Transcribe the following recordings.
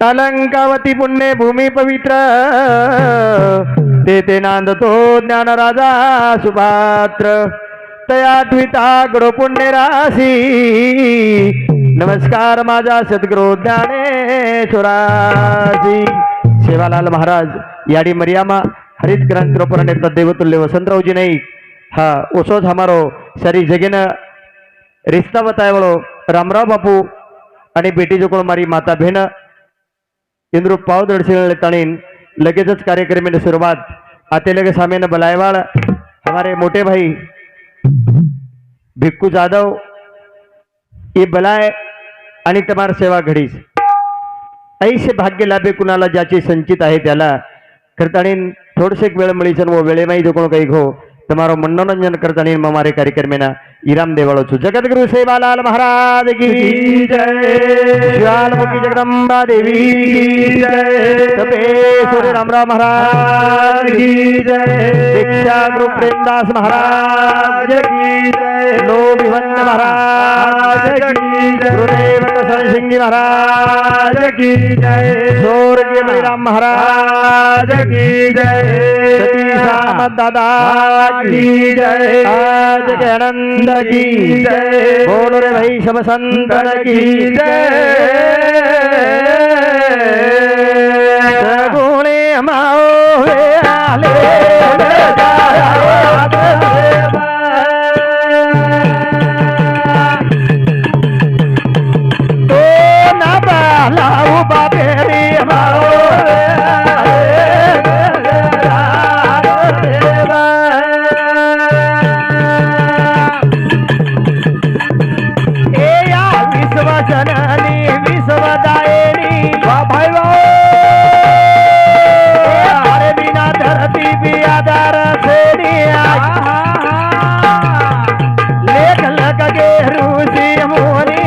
अलंकावती पुण्य भूमी पवित्र तेथे नांदतो ज्ञान राजा सुपात्र तया ट्विता गडो पुण्य राशी नमस्कार माझा सद्गुरु ज्ञानेश्वरासी सेवालाल महाराज याडी मरियामा हरित क्रांति रोपण निर्ता देवतुल्य वसंतरावजी नाईक हा ओसोज हमारो सारी जगेन रिश्ता बतायवळो रामराव बापू आणि बेटी जोकोळ मारी माता बहन इंद्र पाव दर्शन ताणीन लगेचच कार्यक्रम में शुरुआत आते लगे सामने बलायवाड़ हमारे मोटे भाई भिक्कू जाधव ये बलाय आणि तमार सेवा घडीस ऐसे भाग्य लाभे कुणाला ज्याचे संचित आहे त्याला करताणीन थोडसे वेळ मळीसन वो वेळेमाई जो कोण काही घो તમારો मनोरंजन करतानी हमारे कार्यक्रम में इराम देवाळो छु जगतगुरु सेवालाल महाराज की जय शिवालमुखी जगदंबा देवी की जय तपेश्वरी रामराव महाराज की जय दीक्षा गुरु प्रेमदास महाराज की जय लोभिवंत महाराज की जय गुरुदेव सिंह महाराज की जय स्वर्गीय बलिराम महाराज की जय सतीश दादा की जय आज के आनंद की जय बोलो रे भाई सब संतन की जय सगुणे माओ वे आले तो ना बालाऊ बाबे रे माओ जननी विश्वदायिनी भाई हरे बिना धरती भी आधार सेड़ी लेख लग गे रूसी मोनी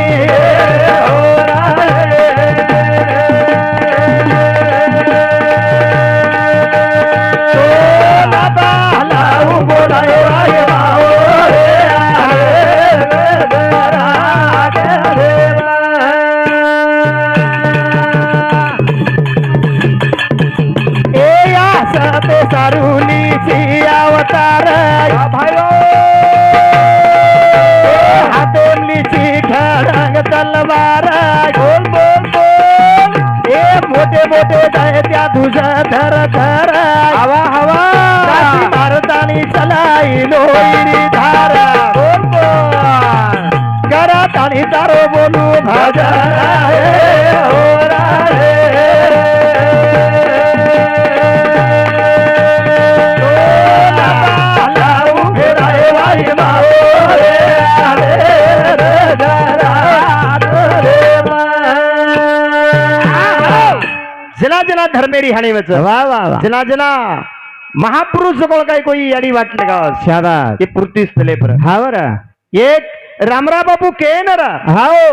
सारूनी सी अवतार भाइयों हाथों ची खड़ंग तलवार बोल बोल बोल ए मोटे मोटे दैत्या तुझा धर धर हवा हवा भारतानी चलाई लोईरी धार बोल बोल करा तानी तारो बोलू भजन हो रे जना जना धर्मेरी हाणीवच वा वा जना जना महापुरुष कोण काय कोई याडी वाटले का शाबास ये पृथ्वी स्थले पर हावर एक रामराव बापू के नर हाओ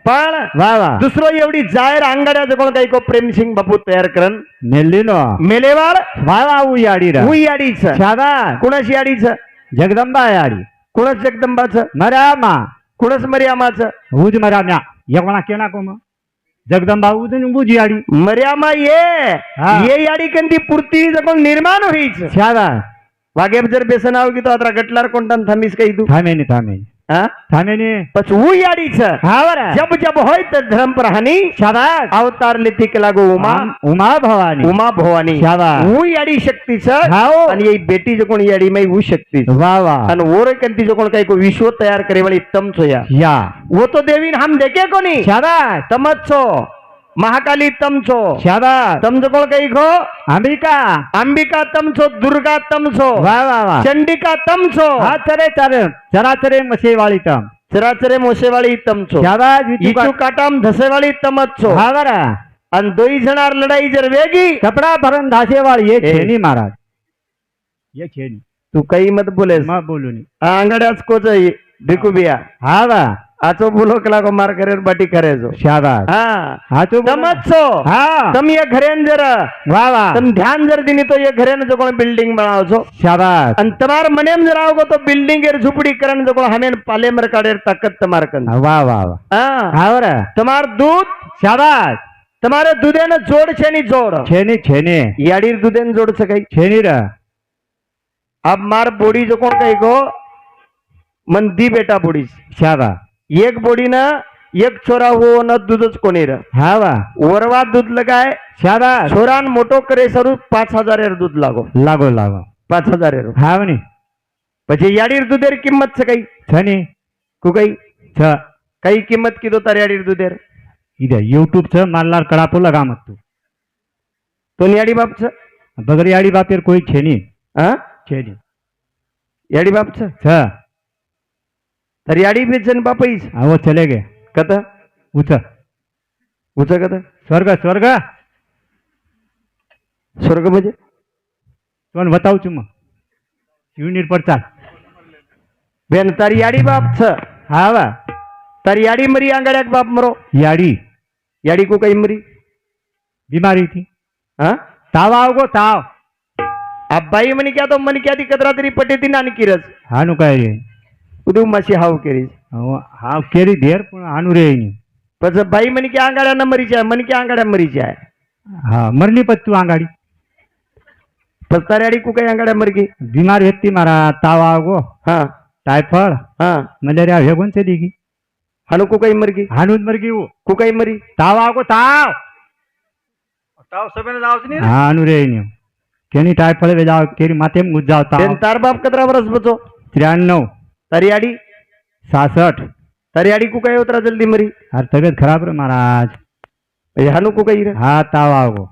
पण वा वा दुसरो एवढी जायर अंगाड्याचं कोण काही को प्रेमसिंग बापू तयार करन नेल्लीनो मेलेवार वा वा उ याडीच शाबास कुणाशी याडीच जगदंबा याडी कुणाच जगदंबाचं मर्यामा कुणाच मर्यामाचं उज मर्याम्या यवना केना कोम जगदंबा उजन उज याडी मर्यामा ये याडी कंदी पूर्ती जकोण निर्माण होईच शाबास वागे जर बेसन आव की तो अत्रा गटलार कोणता थांबीस काही तू थामेनी थामेनी पछ उ याडीच हावर जब जब होय तर धर्म प्रहानी शाबास अवतार लेतिक लागो उमा भवानी शाबास उ याडी शक्तीच हाओ आणि ये बेटी जो कोण याडी मै उ शक्ती वा वा आणि ओरे कंती जो कोण काही को विश्व तयार करे वाली तम सोया या वो तो देवीन हम देखे कोनी शाबास तमच छो महाकाली तम छो शाबास तम जो कोण काही खो अंबिका तम छो दुर्गा तम छो वा वा वा चंडिका तम छो हा चरे चराचरे मसेवाळी तम चराचरे मोसेवाळी तम छो शाबास इचू काटाम धसेवाळी तमच छो हा बरा अन दोई जणार लढाई जर वेगी कपडा भरण धासेवाळी ये छेनी महाराज ये छेनी तू काही मत बोलेस मत बोलूनी अंगड्याच कोच भिकुबिया हा वा आचो बोलो कला को मार करे बाटी करे जो शाबास हा तो तमच छो हा तम ये घरेन जर वा वा तम ध्यान जर दिनी तो ये घरेन जो कोण बिल्डिंग बनाओ छो शाबास अन तमार मनेम जर आओगो तो बिल्डिंग एर झुपडी करन जो कोण हमेन पाले मर काडेर ताकत तमार कन वा वा वा हा वर तमार दूध शाबास તમારે દુધેને જોડ છે ની જોડ छेनी छेनी યાડી દુધેને જોડ છે કઈ छेनी रा अब मार बोडी जो कोण कही गो मन दी बेटा बोडी शाबा एक बोडी ना एक छोरा हो न दूधच कोणी र हा वा वरवा दूध लगाय शाबा छोरान मोटो करे सरू 5000 दूध लागो लागो लागो 5000 हा वनी પછી યાડીર દૂધેર કિંમત છે કઈ छनी કુ કઈ छ કઈ કિંમત કીધો તાર યાડીર દૂધેર इधर यूट्यूब छ मारलार कड़ापो लगा मत तू તો યાડી બાપ છે बगरियाड़ी बापेर कोई छेनी હા छेनी યાડી બાપ છે छ તાર યાડી બેચન બાપ ઈસ वो चले गए કત उठ ઉચા કત स्वर्ग स्वर्ग સ્વર્ગ બજે तुम बताऊ चुम शिवनीर पर चाल બેન તારી યાડી બાપ છે हा वा તારી યાડી મરી આંગળ્યા બાપ મરો याड़ी યાડી કો કઈ મરી बीमारी थी હા ताव आओगो ताव અબ્બાઈ મને ક્યાં તો મને ક્યાંથી કતરાતરી પટેતી નાની કિરસ हानु कह બધું માસી હાવ કરી हाँ केरी देर पण हानु रे नहीं પછી ભાઈ મને ક્યાં આંગળ્યા ન મરી જાય મને ક્યાં આંગળ્યા મરી જાય हाँ मरनी पत तू आंगाड़ी પછી તારી યાડી કો કઈ આંગળ્યા મરી गई बीमार व्यक्ति मारा ताव आओगो હા टाइफाइड હા मलेरिया वेगुन से दी હાનું કો કઈ મરી गई हानु मर गई वो કો કઈ મરી ताव आओगो ताव તાવ સબેને જાવ છે ને हानु रे नहीं केनी टाइफाइड वे जाओ केरी माथे में घुस जाओ બેન ताव તાર બાપ કતરા વર્ષ બચો 93 તારી યાડી 67 તારી યાડી કો કઈ ઉતરા જલ્દી મરી हर तबियत खराब रे महाराज પછી હાનું કો કઈ રે हाँ ताव आओगो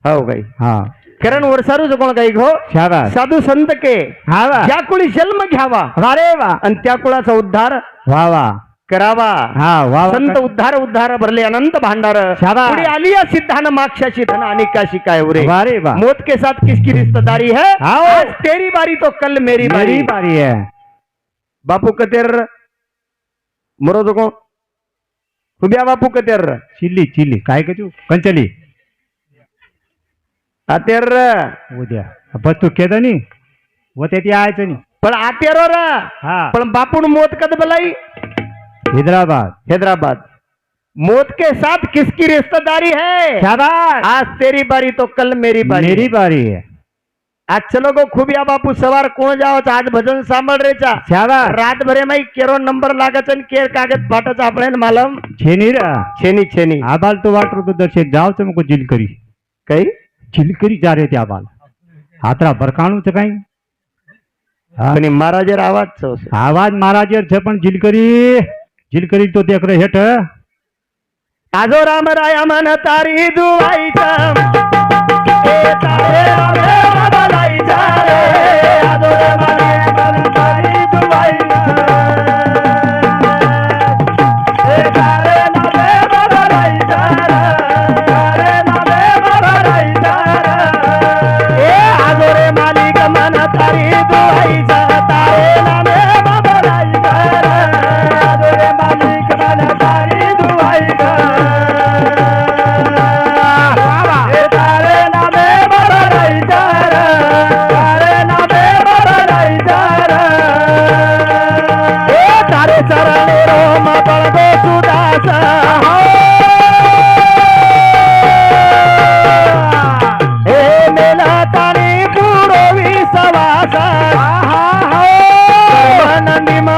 હાવ કઈ हाँ કરણ વરસારું જો કોણ કઈ ગો शाबाश साधू संत के हाँ वा ज्या कुळी जन्म घ्यावा वारे वा आणि त्या कुळाचा उद्धार वाह वाह करावा हाँ वाह वाह संत उद्धार उद्धार भरले अनंत भांडार शाबाश. पुढे आली या सिद्धान माक्षाशी धन अनेकाशी काय उरे वारे वाह मौत के साथ किसकी रिश्तेदारी है हाँ. आज तेरी बारी तो कल मेरी बारी मेरी बारी है बापू कतेर मरो तो कोण खुब्या बापू कतेर चिल्ली चिल्ली काय का तू कंचली आतेर उद्या पण तू केलं नी व ते यायचं नी पण आतेरो र हा पण बापून मौत कद बलाई हैदराबाद हैदराबाद मौत के साथ किसकी रिश्तेदारी है शाबाश आज तेरी बारी तो कल मेरी बारी मेरी बारी है आज चलो गो खुबिया बापू सवार कोण जाओ आज भजन सांभळ रेचा शाबाश रात भरे माई केरो नंबर लागत आणि केर कागद फाटच आपले मालम छेनी रा छेनी छेनी आबाल तो वाटर तो दर्शक जाओ तो मुको जिल करी कई जिल करी जा रहे थे आबाल हातरा बरकाणू च काही हा आणि महाराजर आवाज छो છે. आवाज महाराजर છે પણ जिल करी तो देख रहे हेठ आजो राम राया मन तारी दुवाईचा ए तारे रामे बदलाईचा रे आजो राम राया मन तारी दुवाईचा ए तारे रामे बदलाईचा रे तारे रामे बदलाईचा रे ए आजो रे मालिक मन तारी दुवाईचा तारे रामे बदलाईचा रे आजो रे मालिक मन तारी दुवाईचा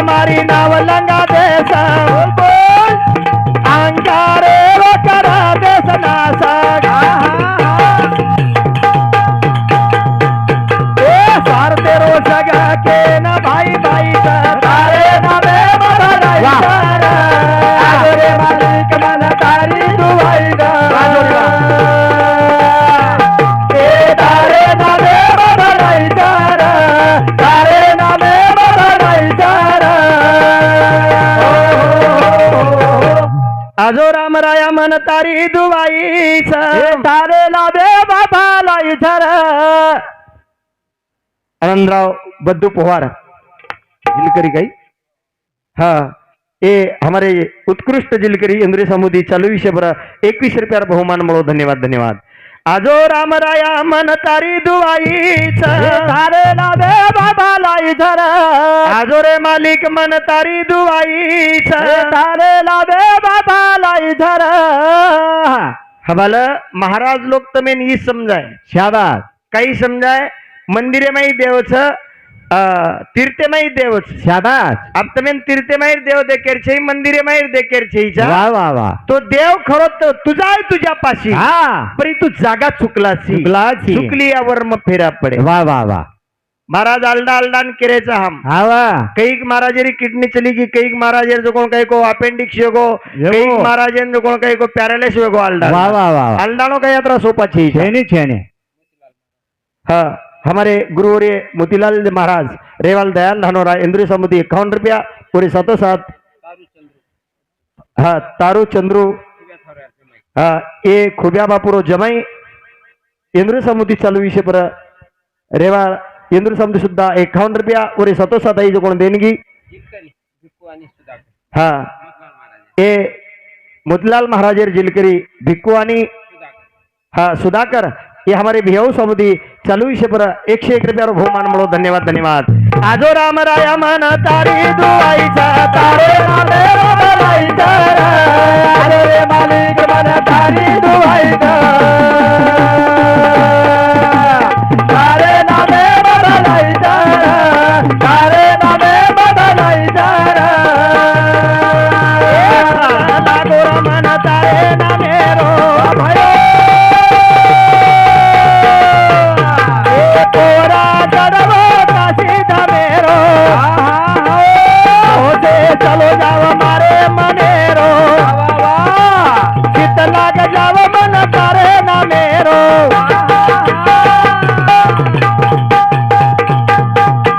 मारी नाव लंगा देसा अंगारे करा देस नासा सार तेरो सगा के न भाई भाई तारे नवे रे मालिक मन तारी दुआई तारे नवे तारे नवे आजो राम राया मन तारी दुवाई तारे लाभे बाबा लाई झर आनंदराव बद्दू पोहार जिलकरी गई हाँ ये हमारे उत्कृष्ट जिलकरी इंद्रिय समुदी चालू विषय पर 21 रुपया बहुमान मळो धन्यवाद धन्यवाद आजो राम राया मन तारी दुवाई तारे लाभे बाबा लाई झर आजो रे मालिक मन तारी दुवाई तारे लाभे बाबा लाई झर हवाल महाराज लोग तमें ई समजाय शाबाश काही समजाय मंदिरे माही देवच तीर्थे माही देवच शाबाश अब तमें तीर्थे माहीर देव देखेर छे मंदिरे माहीर देखेर छे वा वा वा तो देव खरो तुझा आहे तुझ्या पाशी हा परी तू जागा चुकलासी चुकलासी. चुकली यावर मग फेरा पडे वा वा वा महाराज आलडा आलडान केरेचा हम हा वा कईक महाराजेरी किडनी चली गई कईक महाराजेर जो कोण काही को अपेंडिक्स होगो कईक महाराजेन जो कोण काही को पैरालिस होगो आलडा वा वा वा आलडानो का यात्रा सोपा छी छेने छेने हाँ हमारे गुरुवर्य मोतीलाल महाराज रेवाल दयाल धानोरा इंद्रिय समिति 51 रुपया पूरे 7 हाँ तारू चंद्रू हाँ ये खुबिया बापुरो जमाई इंद्रिय समिति चालू विषय पर रेवाल इंद्र समिति सुद्धा 51 रुपया पूरे 7 आई जो कोण देणगी हाँ ये मोतीलाल महाराजेर जिलकरी भिक्कू आणि हाँ सुधाकर ये हमारे भियाऊ समिति चालू विषय पर 101 रुपया बहुमान मिळो धन्यवाद धन्यवाद आजो राम राया मन तारी दुआईचा तारे नामे बोलायचा अरे रे मालिक मन तारी दुआईचा तारे नामे बोलायचा तारे नामे बोलायचा लागो रमन तारे नामे रो भयो तोरा चढ़वो काशी धमेरो होते चलो जाओ मारे मनेरो चित लाग जाओ मन तारे ना मेरो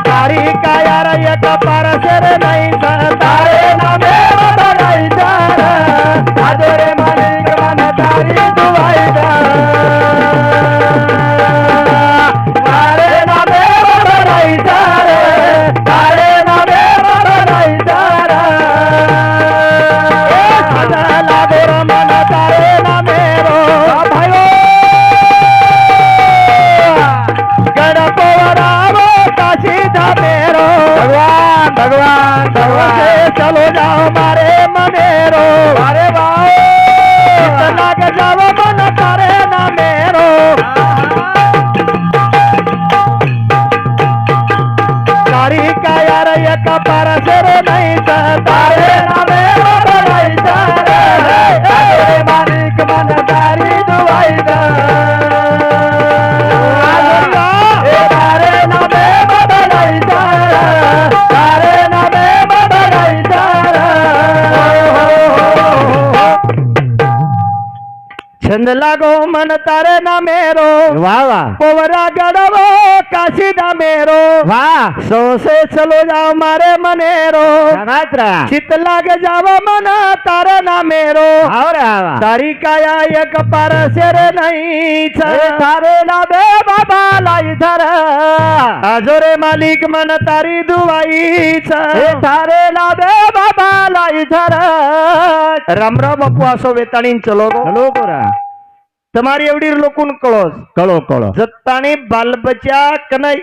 तारी का यार एक परसर नहीं तारे ना मेरो बनाई तारा आजोरे मालिक मन तारी दुआई भगवान भगवान चलो जाओ मारे मनेरो अरे बाबा के जाओ मन तारे ना मेरो तारी का यार एक परसर नहीं तारे ना मेरो बनाई तारे मालिक मन तारी दुआई तारे ना मेरो बनाई तारे छंद लागो मन तारे ना मेरो वाह वाह पोवरा गड़वो काशी दा मेरो वाह सो से चलो जाओ मारे मनेरो शाबाश रा चित लाग जाओ मन तारे ना मेरो और आवा तारी काया एक परसेर नहीं छ तारे ना बे बाबा लाई धर आजोरे मालिक मन तारी दुआई छ तारे ना बे बाबा लाई धर राम राम बापू असो वेताणी चलो चलो कोरा તમારી એવડી લોકોન કળોસ કળો કળો જત્તાણી બાલબચ્ચા કને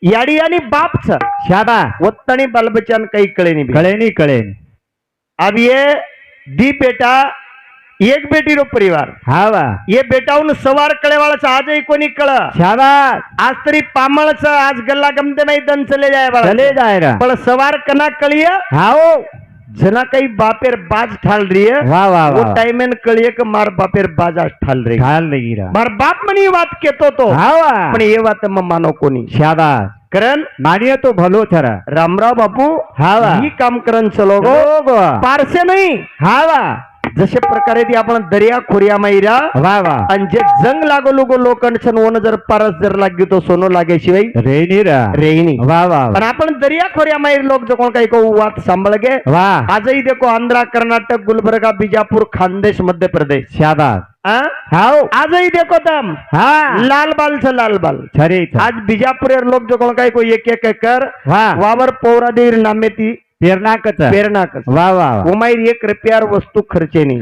याडी बाप छ शाबा वत्ताणी बालबच्चान काही कळे नहीं कळे नहीं कळे नहीं अब ये दी बेटा एक बेटी रो परिवार हाँ वा ये बेटाऊन सवार कळे वाला आज कोणी कळ शाबा आज तरी पामळ छ आज गल्ला गमते नाही दन चले जाय बाळा चले जाए रा पण सवार कना कळिया हाओ जना काही बापेर बाज ठाल रही है वाह वाह वो वाह टाइम में कळिए कि मार बापेर बाज आज ठाल रही ठाल नहीं रा मार बाप मनी बात केतो तो हाँ वा पण ये बात म मानो कोणी शाबा करण मानिए तो भलो छरा रामराव बापू हाँ वा ही काम करण चलो गो पारसे नाही हाँ वा जसे प्रकारे ती आपण दर्या खोर्या मैरा वाह वाह आणि जे जंग लागो लोगो लोखंड वन जर पारस जर लागे तो सोनो लागे शिवाय रेनी रा रेनी वाह वाह पण आपण दर्या खोर्या मैर लोक जो कोण काही को वात सांभाळ गे वाह आजही देखो आंध्रा कर्नाटक गुलबर्गा बीजापुर खानदेश मध्य प्रदेश शाबाश हाँ हाओ आजही देखो तम हाँ लाल बाल छ लाल बाल छरी छ आज बीजापुर लोक जो कोण काही को एक एक एकर वाह वावर पौरा देर नामे ती पेरना कच प्रेरणा कर वाह वाह उमाईर 1 रुपयार वस्तू खर्चे नाही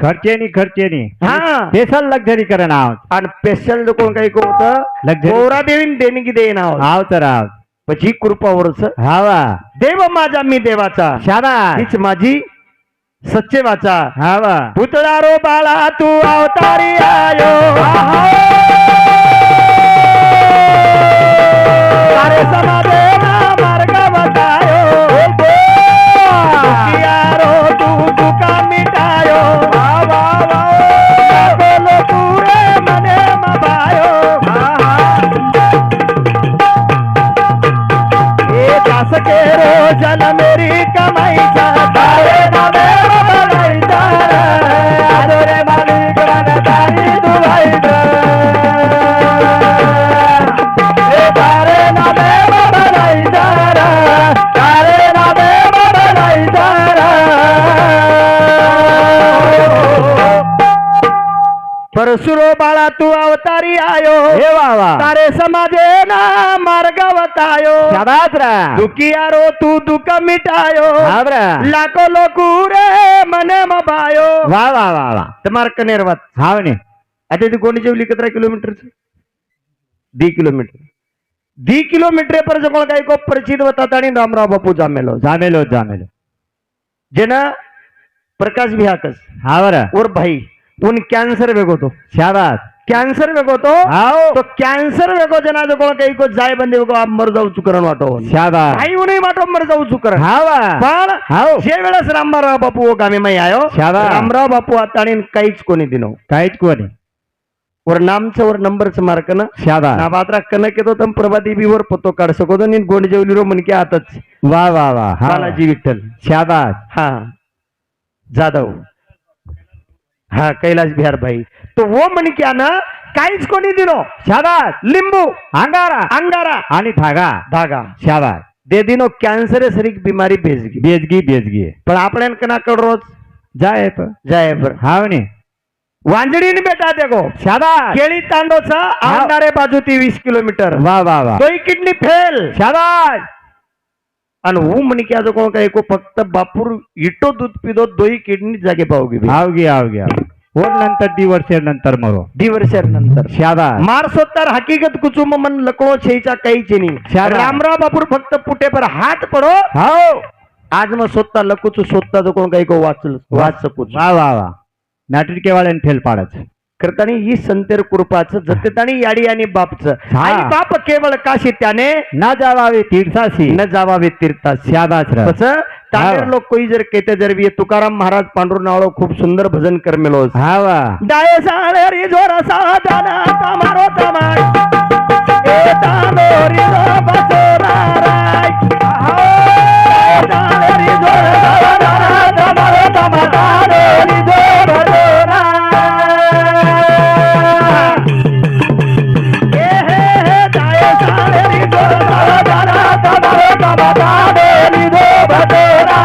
खर्चे नहीं हाँ स्पेशल लग्जरी करना आओ आणि स्पेशल जो कोण काही को होतं लक्झरी पौरा देवीन देणगी देईन आहोत आओ तर आओ પછી કૃપા વરસ हाँ वा देव माझा मी देवाचा शाबाश हीच माझी सच्चे वाचा हा वा पुतळा रो बाळा तू अवतारी आयो सारे समाजे ना मार्ग बतायो दुखिया रो तू दुखा मिटायो बोलो पूरे मने मबायो ए दास के रोजन मेरी कमाई तारे नामे बनाई तारा आदरे मालिक मन तारी दुआई ए तारे नामे बनाई तारा तारे नामे बनाई तारा परशुरो बाळा तू अवतारी आयो हे वा वा तारे समाजे ना मार्ग बतायो शाबास रा दुखिया रो तू दुःख मिटायो हा बरा लाखो लोक रे मने मबायो वा वा वा वा તમાર કનેરવાત हाव ने आता ती कोणी जेवली कतरा किलोमीटर दी किलोमीटर पर जकोळ काय को परिचित होता आणि रामराव बापू जामेलो जामेलो जेना प्रकाश भियाकस हा बरा और भाई उन कैंसर वेगो तो शाबास कैंसर वेगो तो हाव तो कैंसर वेगो जना जकोळ काही को जाय बंदे वेगो आप मर जाऊ चुकरण वाटो शाबास काही उन्ही वाटो मर जाऊ चुकरण हा वा पण हाव जे वेळेस रामराव बापू गामी मै आयो शाबास. रामराव बापू आता आणि काहीच कोणी दिनो काहीच कोणी और नामचं वर नंबरचं मार्क ना शाबास ना बात्रा कनक येतो तम प्रभाती बीवर पतो काढ सको नी गोंड जेवली रो मन की आताच वा वा वा हा बालाजी विठ्ठल शाबास हा जाधव हा कैलाश बिहार भाई तो वो मन क्या ना काहीच कोणी दिनो शाबास लिंबू अंगारा आणि धागा शाबास दे दिनो कैंसर सरीक बीमारी भेजगी बेजगी पण आपण कना कड रोज जाय पर हाव ने वांजडीने बेटा देखो शाबास केळी तांडोचा आमदारे बाजू ती 20 किलोमीटर वा वा वा तोही किडनी फेल शाबास आणि वो म्हणे की आज कोण काय को फक्त बापूर इटो दूध पिदो दोही किडनी जागे पावगी हाव गया और नंतर दिवर्षे नंतर मरो दिवर्षर नंतर शाबास मार सोतार हकीकत कुचुम मन लकड़ो छेचा काही चेनी शाबास. रामराव बापूर फक्त पुटे पर हात पडो हाव आज मग सोता लकुच सोता जो कोण काही को वाच सकूच वा वा वा नाटकेवाळ्यान फेल पाडच करतानी ही संतेर कृपाचं जतेतानी याडी आणि बापचं हा. आणि बाप केवळ काशी त्याने ना जावावे तीर्थासी न जावावे तीर्थास शाबास रा तसं तांडेर लोक कोई जर केते जर भी तुकाराम महाराज पांडुरनावळो खूप सुंदर भजन करमेलो हा वा डाये साळे री जोर साधना तमारो तमाय ए तांडोरी जो बसोरा राय डाये साळे री जोर साधना तमारो तमाय तांडोरी जो बसोरा ए हे डाये साळे री जोर साधना तमारो तमाय तांडोरी जो बसोरा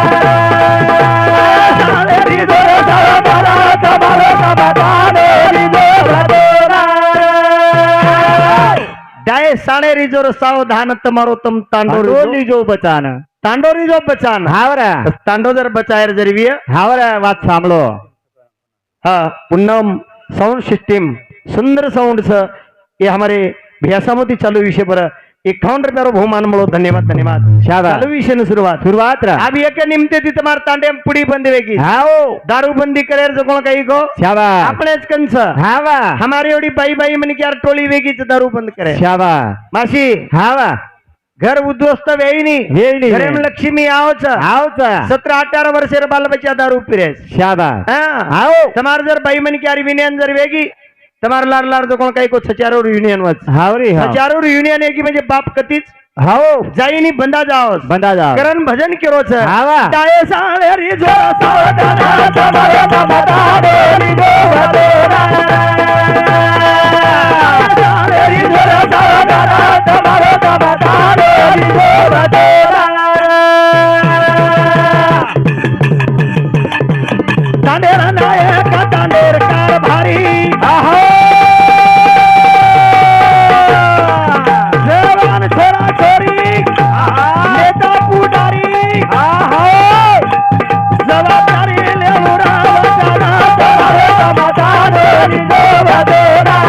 साळे री जोर साधना तमारो तमाय तांडोरी जो बसोरा डाये साणे रिजोर सावधान तमारो तम तांडोरी जो बचान हावरा तांडो जर बचायर जरवी हावरा वात सांभळो हा पूनम साउंड सिस्टम सुंदर साउंड ये हमारे भैयासामोती चालू विषय पर 51 रुपया रो बहुमान मळो धन्यवाद शाबास. चालू विषय न शुरुआत रा अब एक निमते ती तुम्हार तांडे पुडी बंद वेगी हाओ दारू बंदी करेर जो कोण काही को शाबास आपणेच कंस हावा हमारी एवढी बाई म्हणे की यार टोळी वेगीच दारू बंद करे शाबास माशी हावा घर उद्ध्वस्त वेळी घरे में लक्ष्मी आवच 17-18 वर्षेर बाल बच्चा दारू पिरेस शाबास आओ तमार जर बाई मन की यार विनयन जर वेगी तमार लार जो कोण काही को सचारो युनियन वच हावरी सचारो युनियन आहे की म्हणजे बाप कतीच हाओ जाईनी बंदा जाओ करण भजन केरो छ हावा डाये साळे री जोर सावधाना तमारो तमाय तांडोरी जो बसोरा साळे री जोर सावधाना तमारो तमाय तांडोरी जो बसोरा तांडेर नायक तांडेर कारभारी आहो जवान छोरा छोरी नेता पुढारी आहो जबाबदारी लेऊरा वचना तमारो तमाय तांडोरी जो बसोरा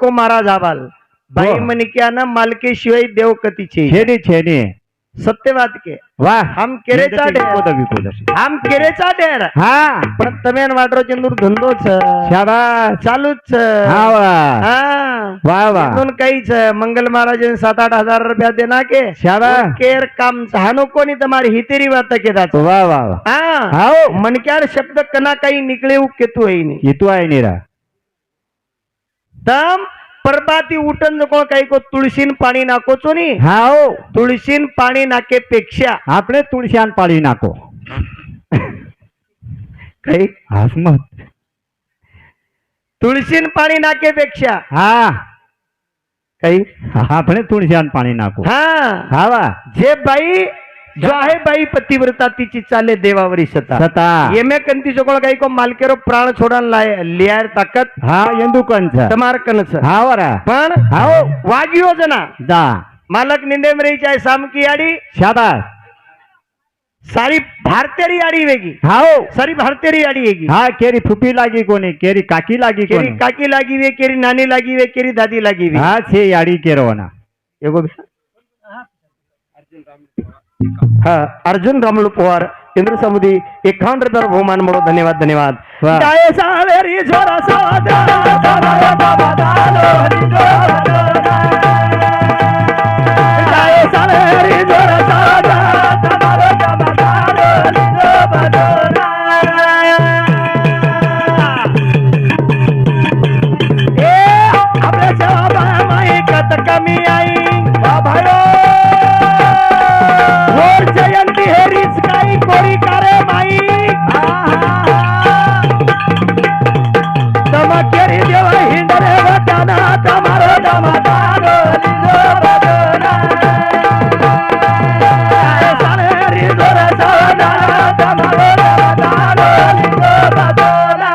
को मारा जाबाल बाई मणिक्यानं मालकेशिवाय देव कतीचे छेनी छेनी सत्य बात के वाह हम केरेचा ढेर हम केरेचा ढेर हा पण તમે વાટરો ચંદુર ધંધો છે શાબાશ ચાલુ જ છે હા વાહ હા વાહ વાહ म्हणून कई છે मंगल महाराज 7-8 हजार रुपया देना के शाबाश केर काम हानो कोनी તમારી हितेरी વાત केदा वाह वाह वाह हा हाओ मनक्यार शब्द कना काही निकळे केतू आहे नी येतो आहे निरा तम परबाती उठन नको काही को तुळशीन पाणी नाकोचो नी हाओ तुळशीन पाणी नाकेपेक्षा આપણે તુલસીયાન પાડી નાખો काही હસમત तुळशीन पाणी नाकेपेक्षा હા काही આપણે તુલસીયાન પાડી નાખો हा હા વાહ जे बाई जो आहे बाई पतिव्रता तिची चाले देवावरी सता સતા येमे कंती जोकोळ काही को मालकेरो प्राण छोडान लियार ताकत હા યંદુકન છે તમાર कनच હા વરા पण હાओ वागियो जना दा मालक निंदेम रही चाहे साम की आड़ी શાબાશ सारी भारतेरी आड़ी वेगी હાओ सारी भारतेरी आड़ी वेगी હા કેરી ફૂપી લાગી કોની કેરી કાકી લાગી केरी કોની काकी लागी वे केरी नानी लागी वे केरी दादी लागी वे હા છે યાડી કેરોના एगो हाँ अर्जुन रामलू पवार केंद्र समुदी 51 रुपये बहुमान म्हणो धन्यवाद धन्यवाद वाह. जाय सावेरी जोरा सावदा सावदा बाबा दालो जाय सावेरी जोरा सावदा सावदा बाबा दालो ए आपल्या सेवा माई कत कमी आई वा भायो और जयंती हेरीच काही कोरी करे माई तमा केरी देव हिंदरे वटाना तमारो दमादारो लिजो बदना सारे रिजोर सावदा तमारो दमादारो लिजो बदना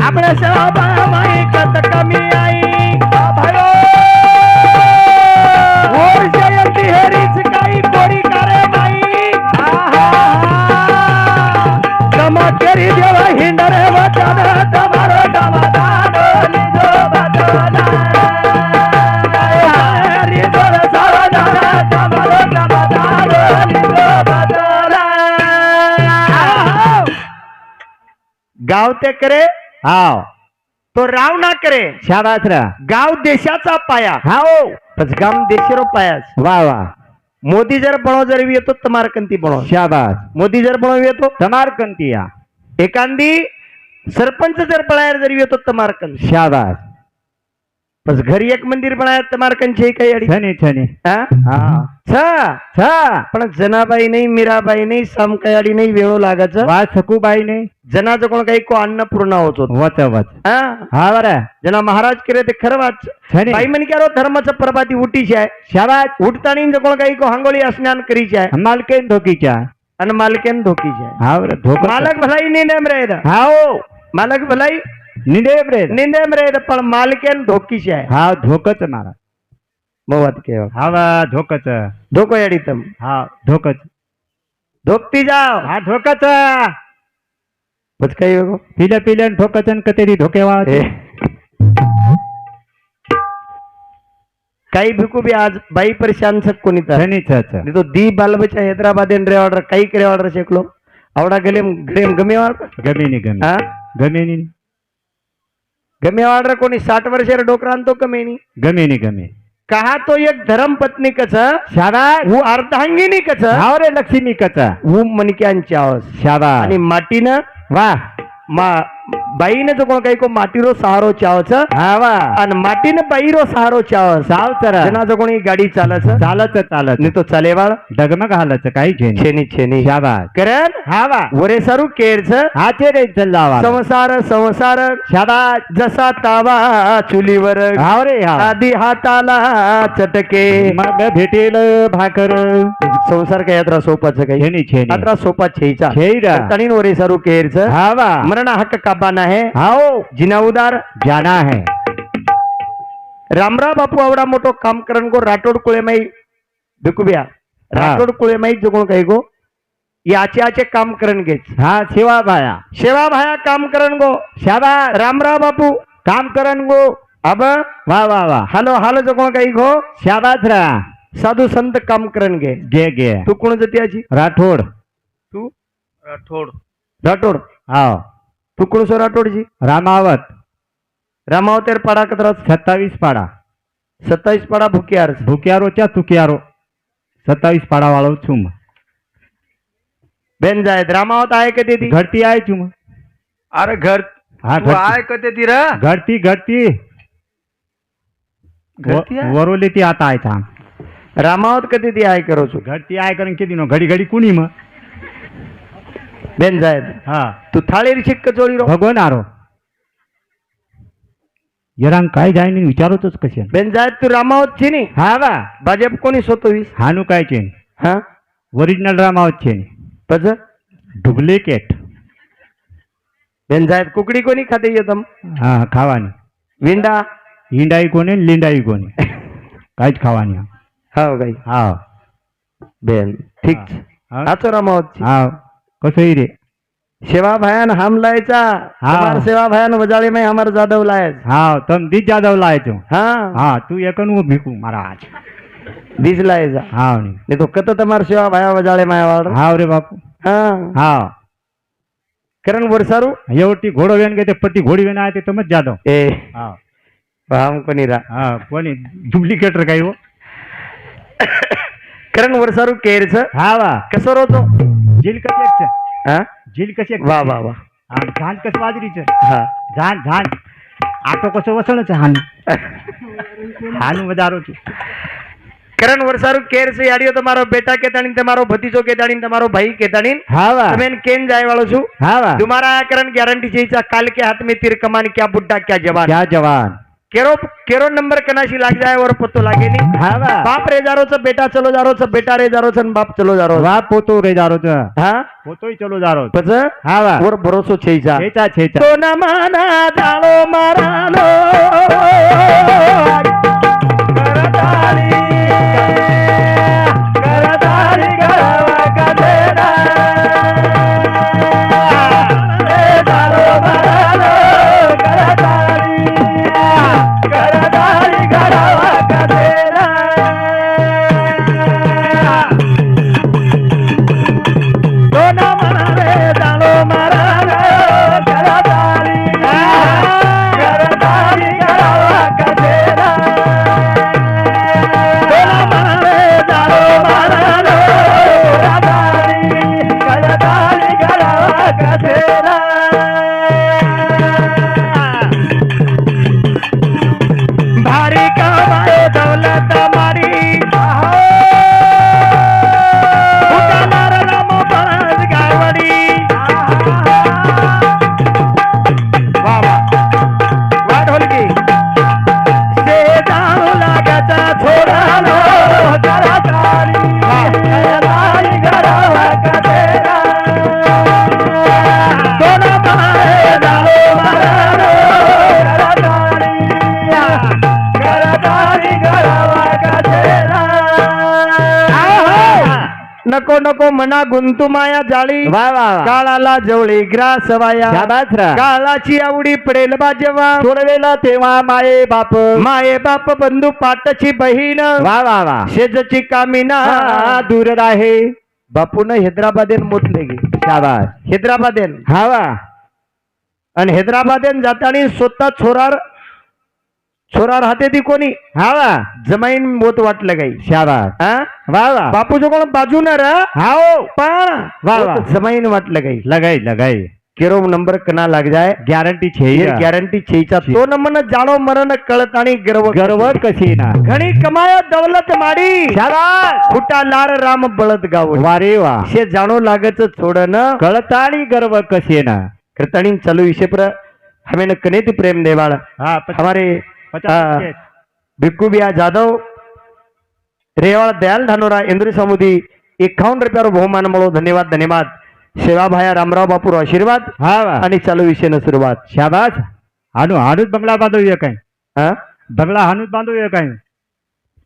આપણે સેવા માઈ કત કમી आई भायो और जयंती हेरीच काही कोरी करे माई तमा केरी देव हिंडरे वचन तमारो दमादारो लिजो बदना रिजोर सावदा तमारो दमादारो लिजो बदना गाव ते करे હાઓ तो राव ना करे શાબાશ રા गाव देशाचा पाया હાઓ पचगाम देशेरो पायास વાહ વાહ मोदी जर बणो जर येतो तमार कंती बणो શાબાશ मोदी जर बणो येतो તમાર કંતિયા एकांदी सरपंच जर बनायर जर येतो तमार कंत શાબાશ बस घरी एक मंदिर बनायर तमार कंचे काही अडी છની છની हा હા छ છ पण जनाबाई नाही मीराबाई नाही सामकायाडी नाही वेळो लागाच વા સકુબાઈ ને जनाचं कोण काही को अन्नपूर्णा होतो વચ વચ हा હા વરા जना महाराज केले ते खरं वाच છની बाई म्हण क्यारो धर्माचं प्रभाती उठीची आहे શાબાશ उठतानी जो कोण काही को हांगोळी स्नान करीची आहे માલકેન ધોકીચા आणि मालकेन धोकीची आहे હા વરા ધોક मालक भलाई निंदेम रेद હાઓ मालक भलाई નિદેમ રે निंदेम रेद पण मालकेन धोकीची आहे હા ધોકચ મારા मोवात केव હા વા ધોકચ धोको याडी तम હા ધોકચ धोकती जाओ હા धोकच बस काही वेगो પીલે પીલે ધોકચન કતેરી ધોકેવા काही भिकू भी आज बाई परेशान छक कोणी तर છની છ છ नहीं तो दी बालबच्चा हैदराबाद रे ऑर्डर काही करे ऑर्डर शेकलो आवडा गलेम गलेम गमे ऑर्डर ગમે ની ગમે हा ગમે ની गमे ऑर्डर कोणी 60 वर्षार डोकरान तो कमे नी ગમે ની ગમે कहा तो एक धर्म पत्नी कच શાબાશ वो अर्धांगिनी कच હાઓ રે લક્ષ્મી કચા वो मणक्यांची आवाज શાબાશ आणि माटीनं વાહ मा बाईने जो कोण काही को माटीरो सहारो चावच હા વા आणि माटीनं बाईरो सहारो चावच સાવતર जना जो कोणी गाडी चालच ચાલત ચાલત नहीं तो चालेवाळ ડગમગ હાલત કાઈ છે ની छेनी छेनी શાબાશ करण હા वा वरे सारू केरच હાચે રે ચલ્લાવા संसार संसार શાબાશ जसा तावा चुलीवर હાઓ रे हा आधी हाताला चटके मग भेटेल भाकर संसार काय यात्रा सोपाचं काही छेनी छेनी यात्रा सोपा छेचा छेईरा तणीन वरे सारू केरच हा वा मरणा हक्क काबाना है हाओ जिना उदार जाना है रामराव बापू आवडा मोठो काम करण को राठोड कुळेमाई भिकुबिया राठोड कुळेमाई जो कोण काही गो याचे काम करण घेच हा सेवा भाया सेवा भाया काम करण गो शाबास रामराव बापू काम करन गो अब वा वा वा हालो हालो जो कोण काही गो शाबास रा साधू संत काम करण घे गे गे तू कोण जत्याची राठोड तू राठोड हाव तू कोण सो राठोडची रामावत रामावतेर पाडा कतरा 27 पाड़ा 27 पाडा भूकियार भूकियारो च्या तुकियारो 27 पाड़ा वाळो છું बेन जायत रामावत आहे कधी ती घडती आहे છું अरे घर हा तू आहे कधी ती रे घडती घडती घडती आहे? वरोली ती आता आहे थांब रामावत कधी ती आहे करो છો घडती आहे कारण किती नो घडी घडी कुणी मग बेन जायत हा तू थाळी शिक्क चोळी रो भगवान आरो यरांग काय जाय नाही विचारतोच कसे बेन जायत तू रामावत छी नी हा वा भाजप कोणी सोतवीस हानू काय चेन हा ओरिजिनल रामावत चेन पज डुप्लिकेट बेन जायत कुकडी कोणी खाते येतम हा खावानी विंडा हिंडाई कोणी लिंडाई कोणी काहीच खावानी हाव काही हा बेन ठीक हा. आचो रामावत हा कसं रे सेवा भयान हम लायचा हा. हमार सेवा भयान वजाळे में हमार जादव लायच हा तम दी जादव लायचो हा हा तू एकन वो भिकू महाराज बीज लायचा हा नहीं तो कत तमार सेवा भया वजाळे में वाड़ हा रे बापू हा हा करण वर्षारू एवटी घोडो वेन घेते पट्टी घोडी वेन आहे ते तमच जादव ए हा हम कोणी रा हा कोणी डुप्लिकेट रे काही हो करण वर्षारू केरच हा वा कसं रोतो झील कशी एक हा झील कशी एक वा वा वा हा झांज कस बाजरीच हा झांज झांज आटो कसं वसळच हानू हानू मजारो करण वर्षारू केरच याडियो તમારો બેટા કેતાણી તમારો ભતીજો કેતાણી તમારો ભાઈ કેતાણી હા વા તમે કેન જાય વાળો છું હા वा तुम्हारा करण गारंटी चाहिए काल के हाथ में तीर कमान क्या बुड्ढा क्या जवान क्या जवान केरो केरो नंबर कनाशी लाग जाए और पत्तो लागे नहीं हा वा बाप रे जारो च बेटा चलो जारो च बेटा रे जारो च बाप चलो जारो वा पोतो रे जारो छ हाँ पोतोय चलो जारो पच हा वा और भरोसो छेचा छेचा छेचा तो न माना जालो मारालो करताली करताली गरवा कदेना रे जालो मारालो करताली करताली गरवा कदेना तो न माना रे जालो मारालो करताली करताली गरवा कदेना भारी कमाए दौलत हमारी उतार रामो बस गावड़ी वाह वाह वाह ढोलकी से जानो लागता थोड़ा लो जरा तारी तारी गरवा कदेरा दोनों मारे जाओ मारो जरा तारी गरवा कदेरा नको नको मना गुंतू माया जाळी वा वा वा काळाला जवळी ग्रास वाया शाबास रा काळाची आवडी पडेल बाजेवा सोडवेला तेव्हा माये बाप माये बाप बंधू पाटची बहीण वा वा वा शेजची कामिना दूर आहे बापून हैदराबादेन मोठले गे शाबास हैदराबादेन हा वा आणि हैदराबादेन जातानी स्वतः छोरा राहते ती कोणी हा वा जमाईन मोत वाटलं काही शाबास हा वा वा बापू जो कोण बाजू न रा हाओ पण वा वा. जमाईन वाटलं काही लगाई लगाई केरो नंबर कना लाग जाए गॅरंटी छे गॅरंटी छेचा तो नमन जाणो मरण कळतानी गर्व गर्व कशी ना घणी कमाया दौलत माडी शाबास फुटा लार राम बळद गाव वारे वा शे जाणो लागच छोडन कळताणी गर्व कशी ना कृताणी चालू विषय पर हमें न कने ती प्रेम देवाड़ हा हमारे 50 भिक्कू बिया जाधव रेवाड़ दयाल धानोरा इंद्र समुदी 51 रुपया बहुमान मळो धन्यवाद धन्यवाद सेवा भाया रामराव बापूर आशीर्वाद हा वा आणि चालू विषय न सुरुवात शाबास हानू हानूच बंगला बांधूया काय हा बंगला हानूच बांधूया काय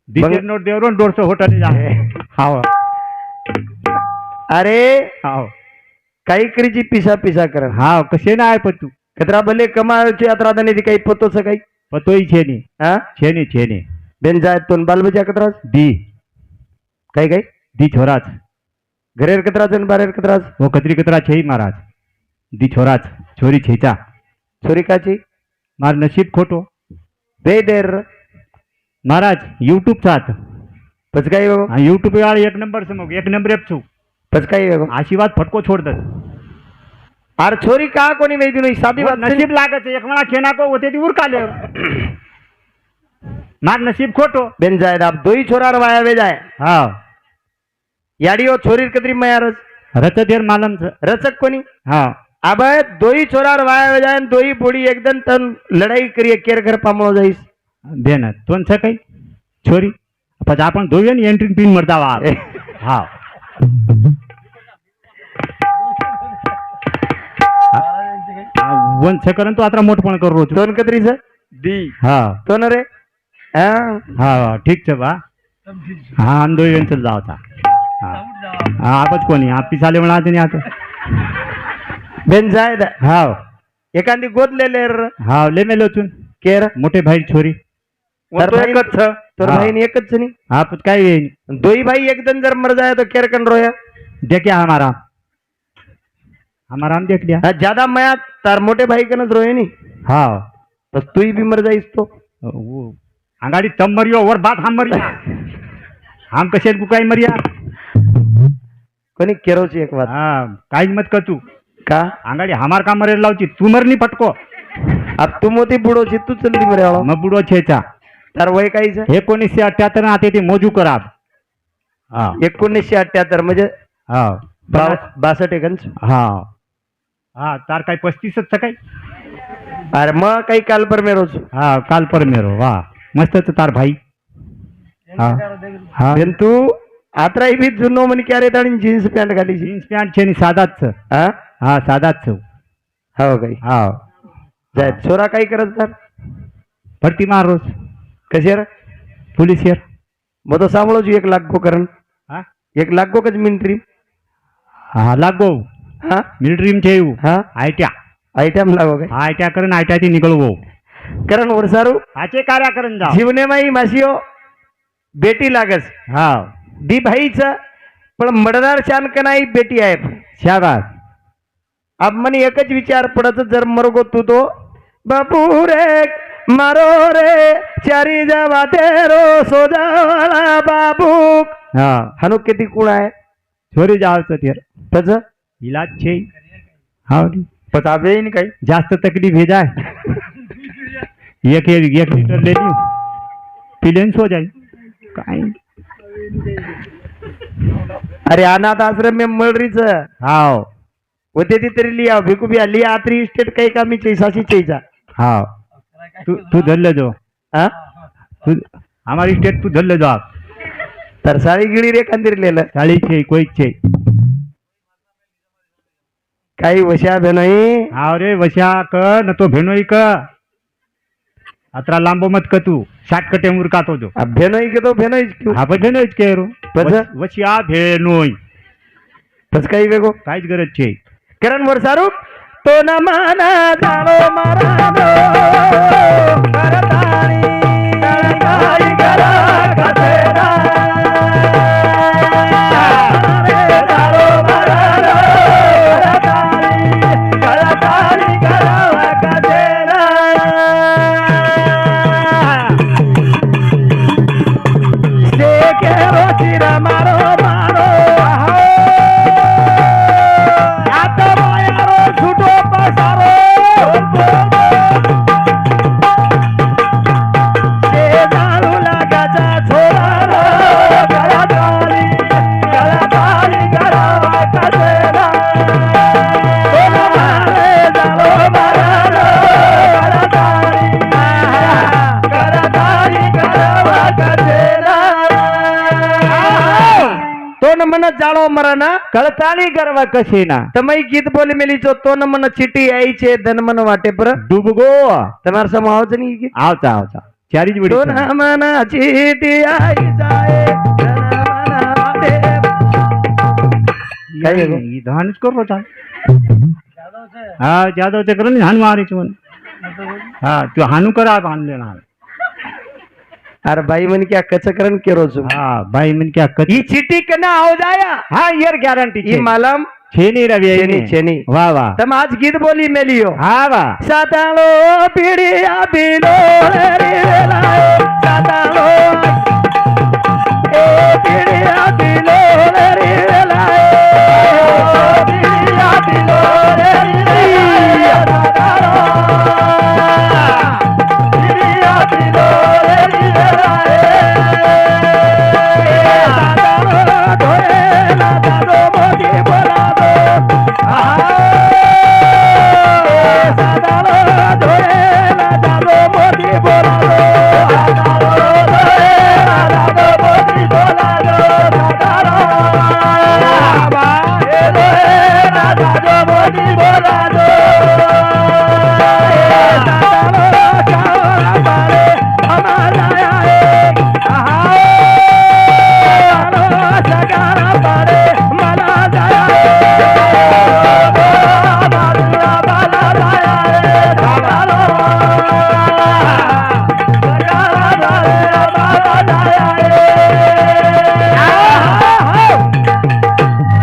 दीडशे नोट देवरून 150 होटल जा हा अरे हाव काही करीची पिसा पिसा कर हाव कसे ना आहे पतू कतरा भले कमावची यात्रा दने काही पतोच काही पतोई छेनी हा छेनी छेनी बेन जाय तो बालबजा कतराच दी काही काही दी छोराच घरेर कतराच आणि बारेर कतराच वो कतरी कतरा छे महाराज दी छोराच छोरी छेचा छोरी काची मार नसीब खोटो बे देर महाराज युट्यूब साथ पचकाई वेगो हाँ यूट्यूब वाले एक नंबर समोग एक नंबर एप छू पचकाई वेगो आशीर्वाद फटको छोड़ दस आर छोरी का कोणी वेदी नाही साधी बात नसीब लागत एक मला खेना को होते ती उरकाले मार नसीब खोटो बेन जाय आप दोई छोरार वाया वे जाय हाँ याडियो छोरीर कतरी मयारच रच देर मालम छ रचक कोणी हाँ अब दोई छोरार वाया वे जाय दोई बोडी एकदम तन लढाई करिए केर घर पामळो जाईस बेन तोन छ काही छोरी પછી आपण दोघे ની एंट्री पिन मरता वा हाँ वन छ करन तो आत्रा मोठपण करू रोज दोन कतरीच दी हाँ तो न रे हा हाँ ठीक छ बा हाँ हम दोघे चल जाओ था हाँ हाँ आपच कोणी आप पिसाले म्हणा नाही आता बेन जाय हाँ एखादी गोद ले लेर हाँ ले मेलो चुन केर मोठे भाई छोरी तर भाई तर हाँ. भाई ने एकच नाही हाँ कुछ काय येईन दोई भाई एकदम जर मर जाए तो केर कन रोया देखिया हमारा हम देख लिया हा, ज्यादा मया तार मोटे भाई कनच रोये नी हाँ तो तू भी मर जाईस तो वो अंगाड़ी तम मरियो और बात हम मरिया हम कसे काय मरिया कोणी केरोची एक बात हाँ काहीच मत कर तू का अंगाड़ी हमार का मरेल लावची तू मरनी पटको अब तू मोती बुडो छी तू चलती मरे मग बुडो छेचा तार वय काहीच 1978 आते ते मोजू कराब हाँ 1978 म्हणजे हाँ 62 एकंच हाँ हाँ तार काय 35 काही अरे मग काही काल पर मेरोच हाँ काल पर मेरो वाह मस्त तो तार भाई हाँ हाँ बेन तू आत्रा भी जुनो म्हण क्या रे ताणी जीन्स पॅन्ट घाली जीन्स पॅन्ट छे नि सादाच छ हा हाँ सादाच छ हो काही हाँ जाय छोरा काही करत तर भरती मार रोज कशी रे पुलिस यार मग तो सांभाळो जी 1 लाख को करण हाँ 1 लाख को कच मिलिट्री हाँ लागो हा मिलिट्री में छे हा आयट्या आयटम लागो काय आयट्या करन आयट्या थी निकळवो करण वरसारू आचे कार्य करन जाओ जीवने माई मासियो बेटी लागस हाँ दी भाईच पण मडदार शानक नाही बेटी आहे शाबाश अब मनी एकच विचार पडत जर मरगो तू तो बापू रे मारो रे चारी जावा तेरो सोजावाला बाबू हाँ हनु किती कुण आहे छोरी जावचं तेर तज इलाज छे हाँ पताबे नाही काही जास्त तकलीफ हे जाए एक लीटर ले लियो पिलेंस हो जाए काय अरे अनाथ आश्रम में मळरीच हाँ होते ती तरी लिया भिकू भी लिया आत्री स्टेट काही कामी चैसाशी चैसा हाँ तू धर ले जो हा तू हमारी स्टेट तू धर ले जो आप तर साळी गिळी रे कंदीर लेलं साड़ी छे कोई छे काही वशा नाही हाँ रे वशा क न तो भेनोई क अतरा लांबो मत क तू शाटकटे मुरका तो जो अब भेनोई के तो भेनोई क्यों हाँ पण भेनोई के रो बस? वशिया भेनोई बस काही वेगो काहीच गरज छे करण वरसारू तो न माना जाणो मारानो करताणी तळकाई करा कसेरा रे जाणो मारानो करताणी करा कसेरा से के रोचिरा मारो मारो आता मायारो छुटो पसारो से जाळू लागाचा छोरा गळाताली गळावा कसेरा तो मारे जाळो मारानो गळाताली गळावा कसेरा तो न मन जाळो मरना कळताली करवा कशी ना तमई गीत बोली मेली जो तो न मन चिटी आई छे धन मन वाटे पर डूबगो તમાર સમ આવશે ની ગીત आवता आवता चारी ज तो बड़ी न मन चिटी आई जाए धन मन वाटे काय आहे गो? ई धानच करो चाल हा जादव ते करून हान मारायची म्हण हा तू हानू करा बांधले ना अरे बाई म्हण क्या कचकरण केरो छु हा भाई मन क्या कर ई चिट्ठी कना आओ जाया हा यार गॅरंटी ई मालम छेनी रवि छेनी छेनी वाह वाह तम आज गीत बोली मेलियो हा वाह सातालो पिडिया बिलो रे वेलाए सातालो ए पिडिया बिलो रे वेलाए पिडिया बिलो रे वेलाए सातालो पिडिया बिलो रे वेलाए सातालो धोए ना दादो मोदी बोला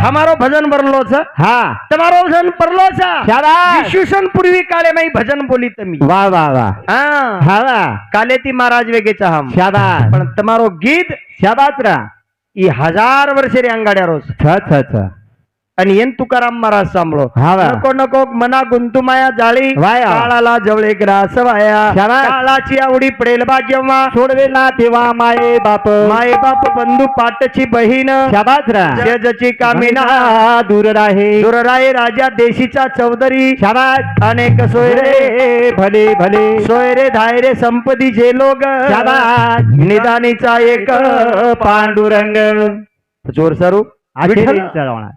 हमारो भजन भरलो छ हा તમારો ભજન પરલો છે શાબાશ વિશ્વસન પૂર્વી કાલે મઈ ભજન બોલી તમે વાહ વાહ વાહ હા હા વાહ કાલેથી મહારાજ વેગે છે હમ શાબાશ પણ તમારો ગીત શાબાશ રા ઈ 1000 વર્ષે રે અંગાડ્યારો છે છ અને એન તુકારામ મહારાજ સાંભળો હા વાહ નકો નકો મના ગુંતુમાયા જાળી વાયા. કાળાલા જવળે ગ્રાસ વાયા શાબાશ. કાળાची आवडी पडेल भाग्यमा सोडवेला तेव्हा माये बाप माय बाप बंधू पाटची बहीण शाबास रा शेजची कामिना दूर राहे दुरराय राजा देशीचा चौधरी शाबास अनेक सोयरे भले भले सोयरे धायरे संपदी जे लोग शाबास निदानीचा एक पांडुरंग जोर सरू विठ्ठल चढवणार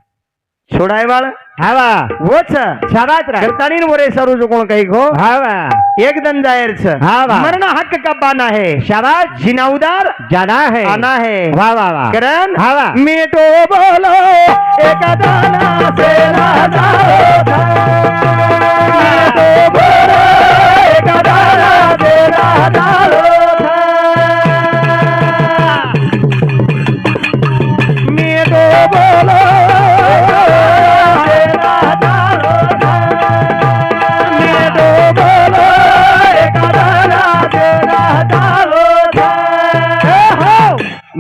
छोडाय वाळ हावा वच शाबास रा करतानी वरे सरू जो कोण काही खो हावा एक दन जायर छ हा वा. मरण हक का बाना है शाबास जिना उदार जाना है आना है वाह वाह वाह करण हा वा. मिटो बोलो एक दाना से राजा मिटो बोलो एक दाना से राजा मिटो बोलो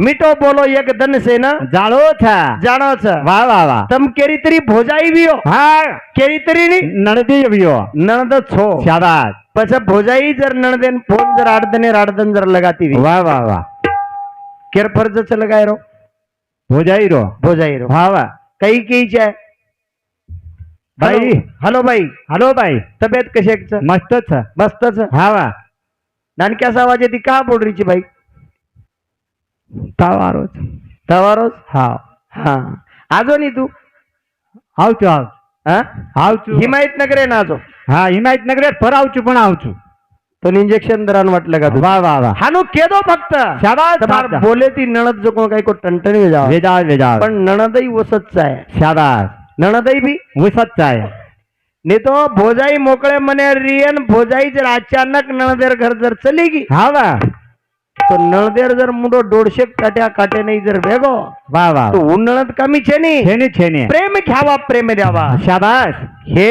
मीठो बोलो एक दन से न जाळो था जानो छ वाह वाह वाह तम केरी तरी भोजाई वियो हा केरी तरी नी नणदी वियो नणद छो शाबास पछ भोजाई जर नणदेन फोन जर आडदने जर लगाती वी वाह वाह वाह केर फर्ज छ लगाय रो भोजाई रो भोजाई रो वाह वाह कई की छे भाई हॅलो भाई हॅलो भाई तब्येत कशी आहे छ मस्त छ मस्त छ हा वाह नानक्याचा आवाज येते का बोल रही भाई तावारोच तवारोस हा हा आजो नी तू આવଛୁ આવ हा આવଛୁ हिमायत नगरे ना आजो હા હિમાયતનગર પર આવଛୁ પણ આવଛୁ तो इंजेक्शन दरान वाटलं का तू વાહ વાહ વાહ हानू केदो फक्त शाबास તમાર बोले ती नणद जो कोण काही को टणटणी जाव वेजाळ वेजाळ पण नणदई वसतच आहे शाबास नणदई बी उसच आहे नाही तो भोजाई मोकळे मने रियन भोजाई जर अचानक नणदेर घर जर चली गी हा वा तो नणदेर जर मुंडो 150 काट्या काटे नाही जर भेगो वाह वाह तो उन्नळत कमी छे नी छेने छेने प्रेम घ्यावा प्रेम द्यावा शाबास हे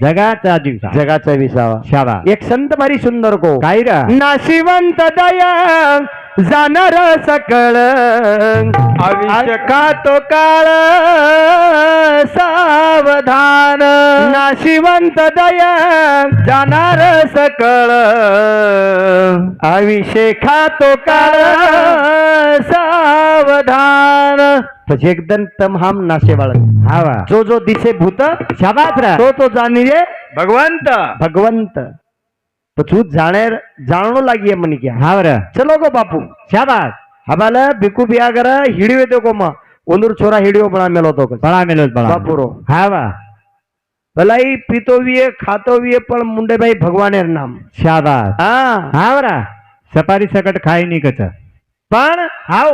जगाचा दिवसा जगाचा विसावा शाबास एक संत भारी सुंदर को काय रा नाशिवंत दया जाणार सकळ आयुष्य तो काळ सावधान नाशिवंत दया जाणार सकळ आयुष्य तो काळ सावधान પછી એકદમ તમહામ નાશે બાળક हा वा जो दिसे भूत शाबास रा तो जाणीजे भगवंत भगवंत तो तू जाणू लागिये म्हणे क्या हा वर चलो गो बापू शाबास हमाला बिकू बियागर हिडियो देखो मा ओंदूर छोरा हिडियो बना मेलो तो बळा मेलो बळा बापूरो हा वा भलाई पीतो विये खातो विये पण मुंडे भाई भगवानेर नाम शाबास हा हा वर सपारी सकट खाई नाही कच पण हाव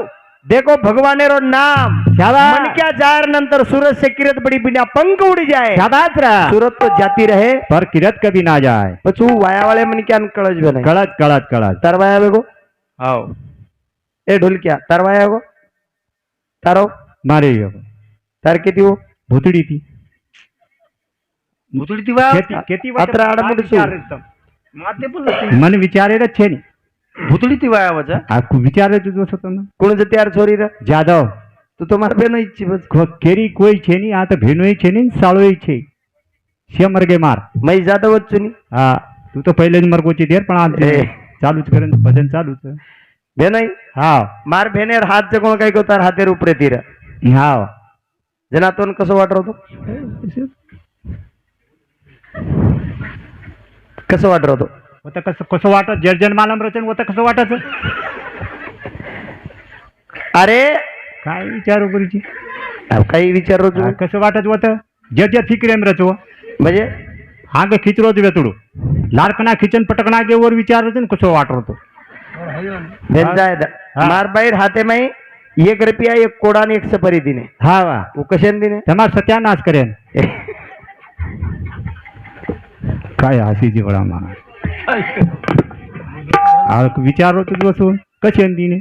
देखो भगवाने रो नाम शाबाश। मन क्या जार नंतर सूरज से किरत बड़ी बिना पंख उड़ जाए शाबाश रा सूरत तो जाती रहे पर किरत कभी ना जाए पछू वाया वाले मन क्या कळज बने कड़च कड़च कड़च तार वाया बेगो आओ ए ढोलक्या तार वाया गो तारो मारे यो तार किती हो भूतड़ी थी भूतडी खेती अत्र आडमुड मन विचारे रे छे नी भूतडी ती वाया वजा आ विचारे तू दोस्त तने कोण जे त्यार छोरी रे जादव तू तो मार बेनो इच्छी बस केरी कोई छे नी आ तो भेनोय छे नी साळोय छे शे मरगे मार मै जादव वच्चुनी हा तू तो पहिले જ मरगोची देर पण आज ए. चालूच करेन भजन चालूच बेनई हा मार भेनेर हात जे कोण काय को तार हातेर उपरे तीर हा जनातोन कसं वाटत होतो कसं वाटत होतो होतं कसं कसं वाटत जर्जन मालम रचन होतं कसं वाटत अरे काय विचारू गुरुजी काही विचारो तू कसं वाटत होतं जर्जर फिक्रेम रचव म्हणजे हांग खिचरो वेतुडू लारकना खिचन पटकना के वर विचारत कसं वाटत होतो भेन जाय हाँ। मार बाहेर हाते माई 1 रुपया 1 कोडा आणि 1 सपरी दिने हा वा वो कशाने दिने તમાર સત્યાનાશ કરેન काय हसीची बडा मा आ विचारो तो बसून कशेन दिने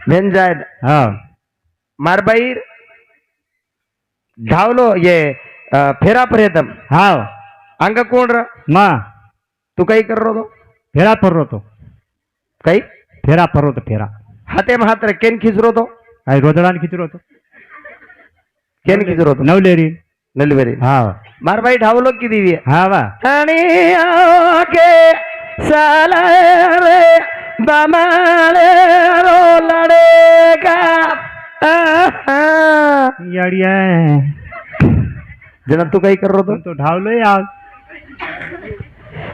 भेन जाय हा मार बाहेर धावलो ये फेरा पर्यतम हा अंग कोण र मा तू काही कर रो तो फेरा फररो तो काही फेरा फररो तो फेरा हाते में हात रे केन खिचरो तो काय रोदडान खिचरो तो केन खिचरो तो नवलेरी नलवेरी हा मार बाई धावलो की दिवी हा वा आणि आके साला रे बमाले रो लड़ेगा याडिया जना तू काही कर रो तो तो ढावलोय आज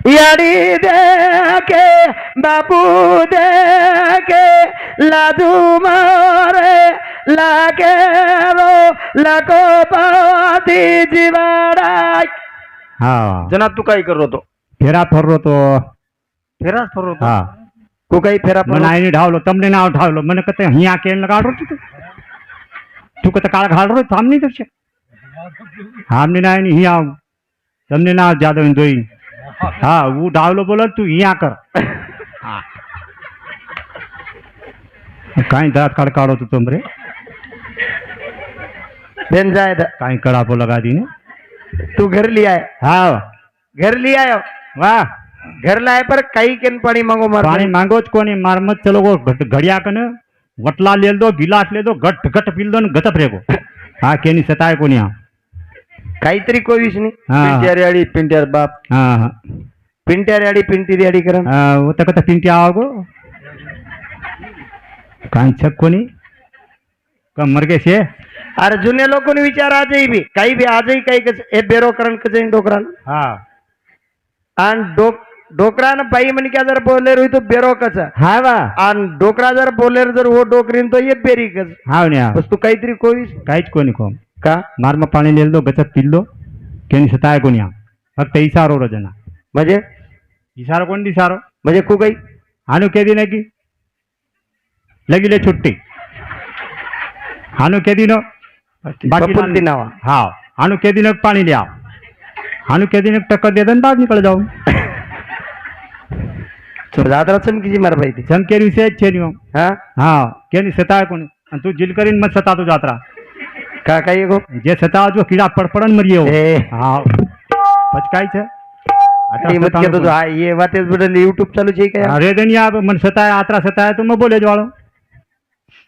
याडी देके बापू देके लादू मारे लागे रो लाको पाती जीवाडा हा जना तू काही कर रो तो फेरा फररो तो फेरा फरो हा तू काही फेरा મને આઈને ઢાવલો તમને ના ઢાવલો મને કતે અહીંયા કેન લગાડો તું કતે કાળ ઘાડરો થામ નહીં થશે હામને ના આઈને અહીંયા આવ તમને ના જાદવ જોઈ હા હું ઢાવલો બોલો તું અહીંયા કર કાઈ દાંત કડકાડો તું તમરે बेन जाए કાઈ કડાપો લગા દીને तू घर लिया है હા घर लिया है વાહ घर लाए पर कई केन पानी मांगो मार पानी मांगो च कोनी मार मत चलो गो घड़िया कने वटला ले दो गिलास ले दो गट गट पील दो गतप रेगो हाँ केनी सताय कोनी हाँ काहीतरी कोविश नाही हाँ। पिंट्यार याडी पिंट्यार बाप हाँ हाँ पिंट्यार याडी पिंटी याडी करन वो तक पिंटी आओगो काई छक कोनी कम मर गए से अरे जुने लोकोनी विचार आजही बी काही बी आजही काही कस ए बेरो करण कजई डोकरान हाँ आणि डोकरान बाई म्हण क्या जर बोलेर हुई तो बेरो कच हाँ वा आणि डोकरा जर बोलेर जर वो डोकरीन तो ये बेरी कच हाँ न्या बस तू काहीतरी कोविश काहीच कोनी कोम का मार में पानी ले दो गचक पील दो केनी सताय कोनी हाँ फक्त इशारो रजना म्हणजे इशारो कोण दिसारो म्हणजे कू काही हानु के दिन की लगी ले छुट्टी हानु के दिन बपुल दिनावा हाँ हानु के दिन पानी ले आओ हानु के दिन टक्कर दे दन बाहर निकल जाओ जात्रा चमकीची मार बाई ती चमकेरी से छे नहीं हा हाँ के नहीं सताय कोनी आणि तू जिल करीन मत सता तो जात्रा का काही गो जे सता जो कीड़ा पड़पड़न मरिए हो ए हाँ पचकाई छे ये मत के तो हा ये वातेच बदल YouTube चालू छे काय अरे देनी आप मन सताय आत्रा सताय तो मैं बोले ज्वालो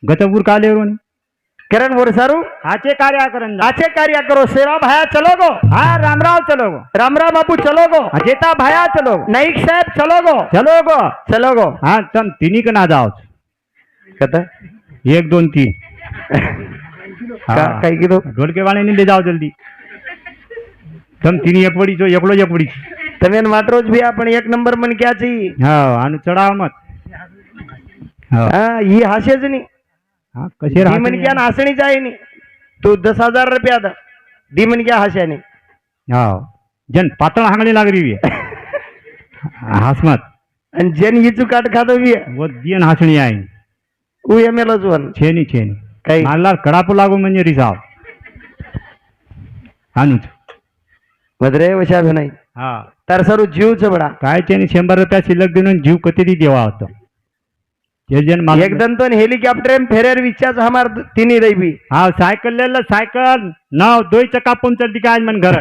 गतपुर काले रोनी करण बोर सारू आचे कार्य करन आचे कार्य करो सेवा भाया चलो गो हाँ रामराव चलो गो रामराव बापू चलो गो अजेता भाया चलो गो नाईक साहेब चलो गो चलो गो चलो गो हाँ तुम तीनी का ना जाओ कता 1 2 3 का काही किदो ढोलके वाले नहीं ले जाओ जल्दी तुम तीनी एक बड़ी जो एकलो एक बड़ी તમે માત્રોજ ભી આપણે એક નંબર મન ક્યાં છી हाँ आनु चढ़ाओ मत हाँ હા ઈ હાસે જ ની हाँ कसे दी मन क्या हसणी जाय नी तू 10,000 रुपया दा दी मन क्या हस्या नी हाँ जन पातळ हांगली लाग रही है हस मत आणि जेन हिचू काट खातो बी वो दियन हसणी आई ऊ एमेलो जोन छेनी छेनी काही मला कडापू लागू म्हणजे रिसाव आणूच भद्रे वशा नाही हा तर सरू जीवच बडा काय त्याने 100 रुपया शिल्लक देऊन जीव कधी देवा होतो ते जन मला एकदम तो हेलिकॉप्टर फेरेर विचार हमार तिन्ही रही हा सायकल लेला सायकल नाव 2 चक्का पंचर दिखाय मन घर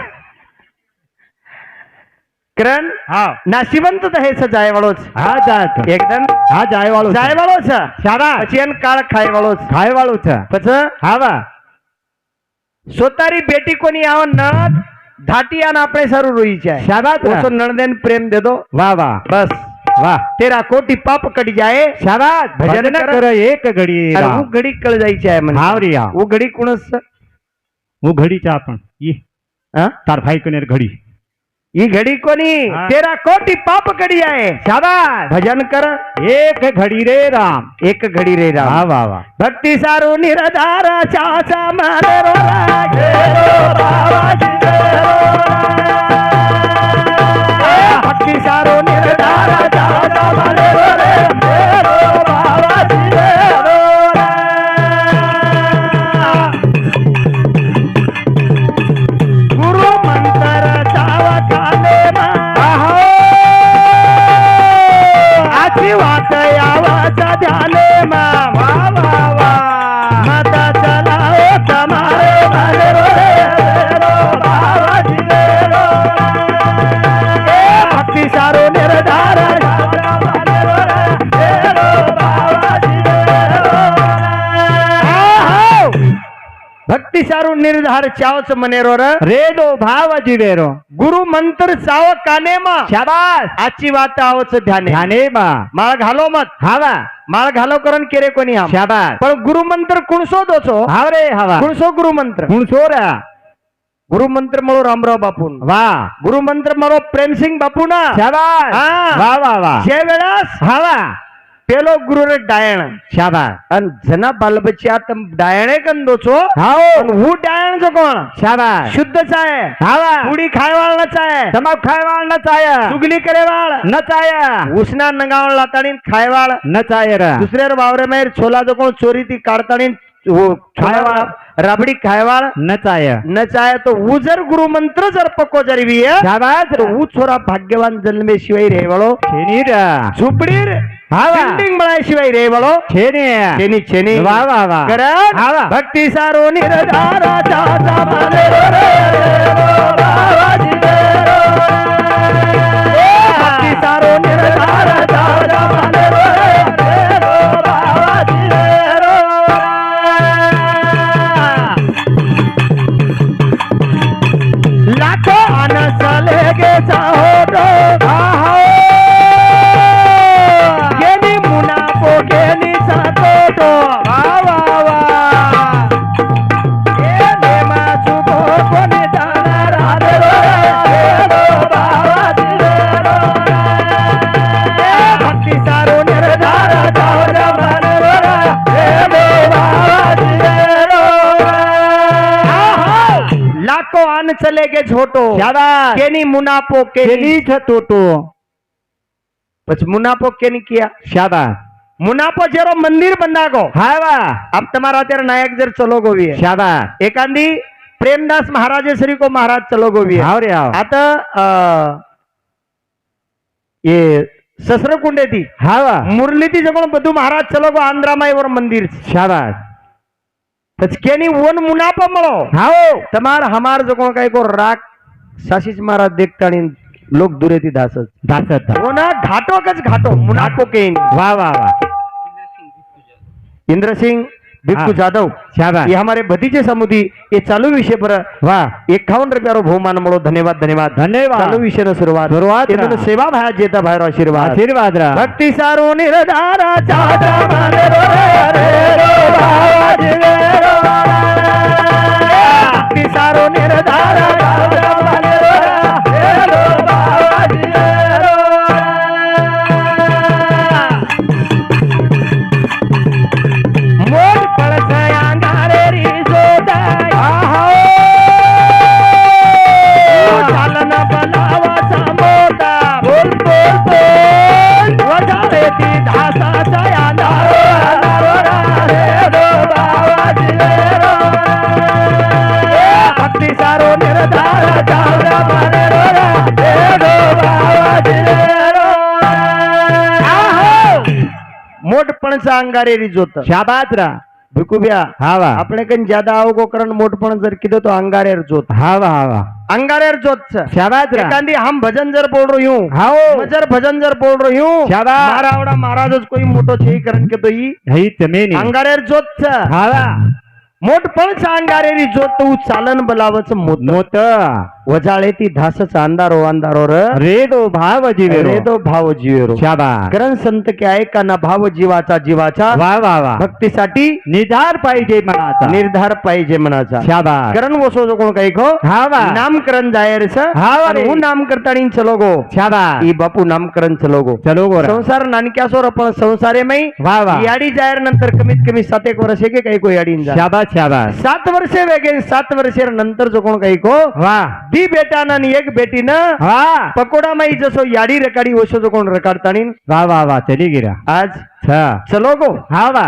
करण हा नाशिवंत तर हे जाय वाळोच हा जायचं एकदम हा जाय वाळू जाय वाळोच शाबा પછી એન કાળ ખાય વાળો છે. खाय वाळू પછી हा वा સોતારી બેટી કોની આવો નથ ધાટિયા ના આપણે સારું રોઈ છે શાબાશ ઓછો નણદેન પ્રેમ દે દો वाह वाह બસ वाह તેરા કોટી પાપ કડી જાય शाबाश भजन भजन कर एक घडी અને राम. હું ઘડી કળ જાય છે મને हाव रे हाव. હું ઘડી कुणस હું ઘડીचा आपण ये હા तार भाई कनेर घडी ઈ ઘડી કોની હા. તેરા કોટી પાપ કડી જાય शाबाश ભજન કર एक घडी रे राम એક ઘડી રે રામ वाह वाह वाह ભક્તિ સારું નિરધાર ચાચા મારે રો લાગે રો બાવાજી રે રો ભક્તિ સારું નિરધાર ચાચા મારે રો રે રો બાવાજી રે રો ગુરુ મંત્ર ચાવા કાને માં આછી વાત આવા ધ્યાને માં વાહ વાહ વાહ માતા ચલાવો તમારે મારે રો રે રો બાવાજી રે રો એ ભક્તિ સારો નિરધાર મારે રો રે રો બાવાજી રે રો ભક્તિ સારું નિર્ધાર ચાવચ મનેરો રે रे दो भावाजी रे रो ગુરુ મંત્ર ચાવ કાને માં शाबाश આची વાત આવच ધ્યાને ध्याने बा માળ ઘાલો મત हावा માળ ઘાલો કરણ કેરે કોની આમ शाबाश પણ ગુરુ મંત્ર કુણસો દો છો हाव रे हवा કુણસો ગુરુ મંત્ર गुण सोरा ગુરુ મંત્ર મળો રામરાવ બાપુ वाह ગુરુ મંત્ર મળો પ્રેમસિંહ બાપુ ના शाबाश હા. वाह वाह वाह જે વેળાસ हवा પેલો ગુરુ રે ડાયણ शाबाश અને જના બાલ બચ્ચા તમ ડાયણે કન દો છો हाओ અને હું ડાયણ છો કોણ शाबाश શુદ્ધ ચાય हवा પૂડી ખાયવાળ ન ચાય तमाक खायवाळ नचाया સુગલી કરેવાળ नचाया ઉસના નગાવળ લાતાણી ખાયવાળ नचाया रा दुसऱ्या वावरे माहेर छोला जो कोण चोरी ती काढतानी खायवाळ राबडी खायवाळ नचाया न चाहे तो वो जर गुरु मंत्र जर पक्को जरी भी है शाबाश तो वो छोरा भाग्यवान जन्मे शिवाय रे वाळो छेनी रा झुपडी हावा बिल्डिंग बनाय शिवाय रे वाळो छेनी छेनी छेनी वाह वाह वाह करत हावा भक्ती सारो निरधारा चाचा माने रो रे रो बाबाजी रे रो ए भक्ती सारो निरधारा चाचा माने रो रे रो बाबाजी रे रो लाखो अनस लेगे चाहो तो गेनी मुनाफो गेनी सातो तो वाह वाह वाह ए नेमा सुबो कोने जाना राधे रो रो बाबाजी रे रो ए भक्ति सारो निर्धारा जाओ जमान रो रे रो बाबाजी रे रो लाखो अन चले गे छोटो शाबाश केनी मुनाफो छेनी केनी छतो तो પછી મુનાફો કેની કિયા शाबाश मुनाफो जेरो मंदिर बंदागो हावा अब तुम्हारा तेरा नायक जर चलो गोवी है शाबाश एखादी प्रेमदास महाराजेश्वरी को महाराज चलो गोवी है हाव रे हाव आता ये ससरकुंडे थी हावा मुरली थी जगो बधु महाराज चलो गो आंध्रामाई वर मंदिर शाबाश केनी वन मुनाफो मळो हाओ तमार हमार जगो काय को राग साशीच महाराज देखताणी लोक दूरे थी दासच दासत ओना घाटो कच घाटो मुनाफो केनी वाह वाह वाह इंद्र सिंह बिक्कू हाँ। जाधव शाबाश ये हमारे भतीजे समुदी ये चालू विषय पर वाह 51 रुपया रो बहुमान मळो धन्यवाद धन्यवाद धन्यवाद चालू विषय नो सुरुवात सुरुवात ये तो सेवा भाया जेता भाई आशीर्वाद आशीर्वाद रा भक्ति सारो निरधारा चाचा माने रो रे रो बाबाजी रे रो भक्ति सारो निरधारा चाचा माने रो रे रो बाबाजी रे रो मोर पळसया नारे री जोदाय चालन बलावा समोता बोल बोल बोल वजारे ती धासा चया नारो अंगारेरी जोत शाबास रा भिकुब्या हा वा આપણે કઈ જ્યાદા આવગો કરણ મોટ પણ જર કીધો તો અંગારેર જોત हा वा हा वा अंगारेर जोत છે शाबास रा एकांदी हम भजन जर बोल रही हूँ हाओ मजर भजन जर बोल रही हूँ शाबास मारा आवड़ा महाराज જ કોઈ મોટો છે કરણ કે તો ઈ ही તમે ની अंगारेर जोत છે हा वा मोठ पण છે अंगारेरी जोत તો ચાલન બલાવच મોત मोत वजाळेती धासच अंधारो अंधारो र रे दो भाव जीवे रे तो भाव जीवेरो शाबास करण संत के ऐका ना भाव जीवाचा जीवाचा वा वा वा भक्तीसाठी निधार पाहिजे मनाचा निर्धार पाहिजे मनाचा शाबास करण वसो जो कोण काही खो हा वा नामकरण जायर छ हा वा रे. હું નામ કરતાણી ચલો ગો शाबास ઈ બાપू नामकरण चलो गो चलो गोरा संसार नानक्यासोर पण संसारे मै वा वा याडी जायर नंतर कमीत कमी 7 एक वर्ष के काही को याडी जा शाबास शाबास 7 वर्षे वेगे 7 वर्षे नंतर जो कोण काही को वा दी बेटा ना एक बेटी ना हा पकोडा माई जसो याडी रकाडी वसो जो कोण रकाडताणी वा वा वा चली गिरा आज हा चलो गो हा वा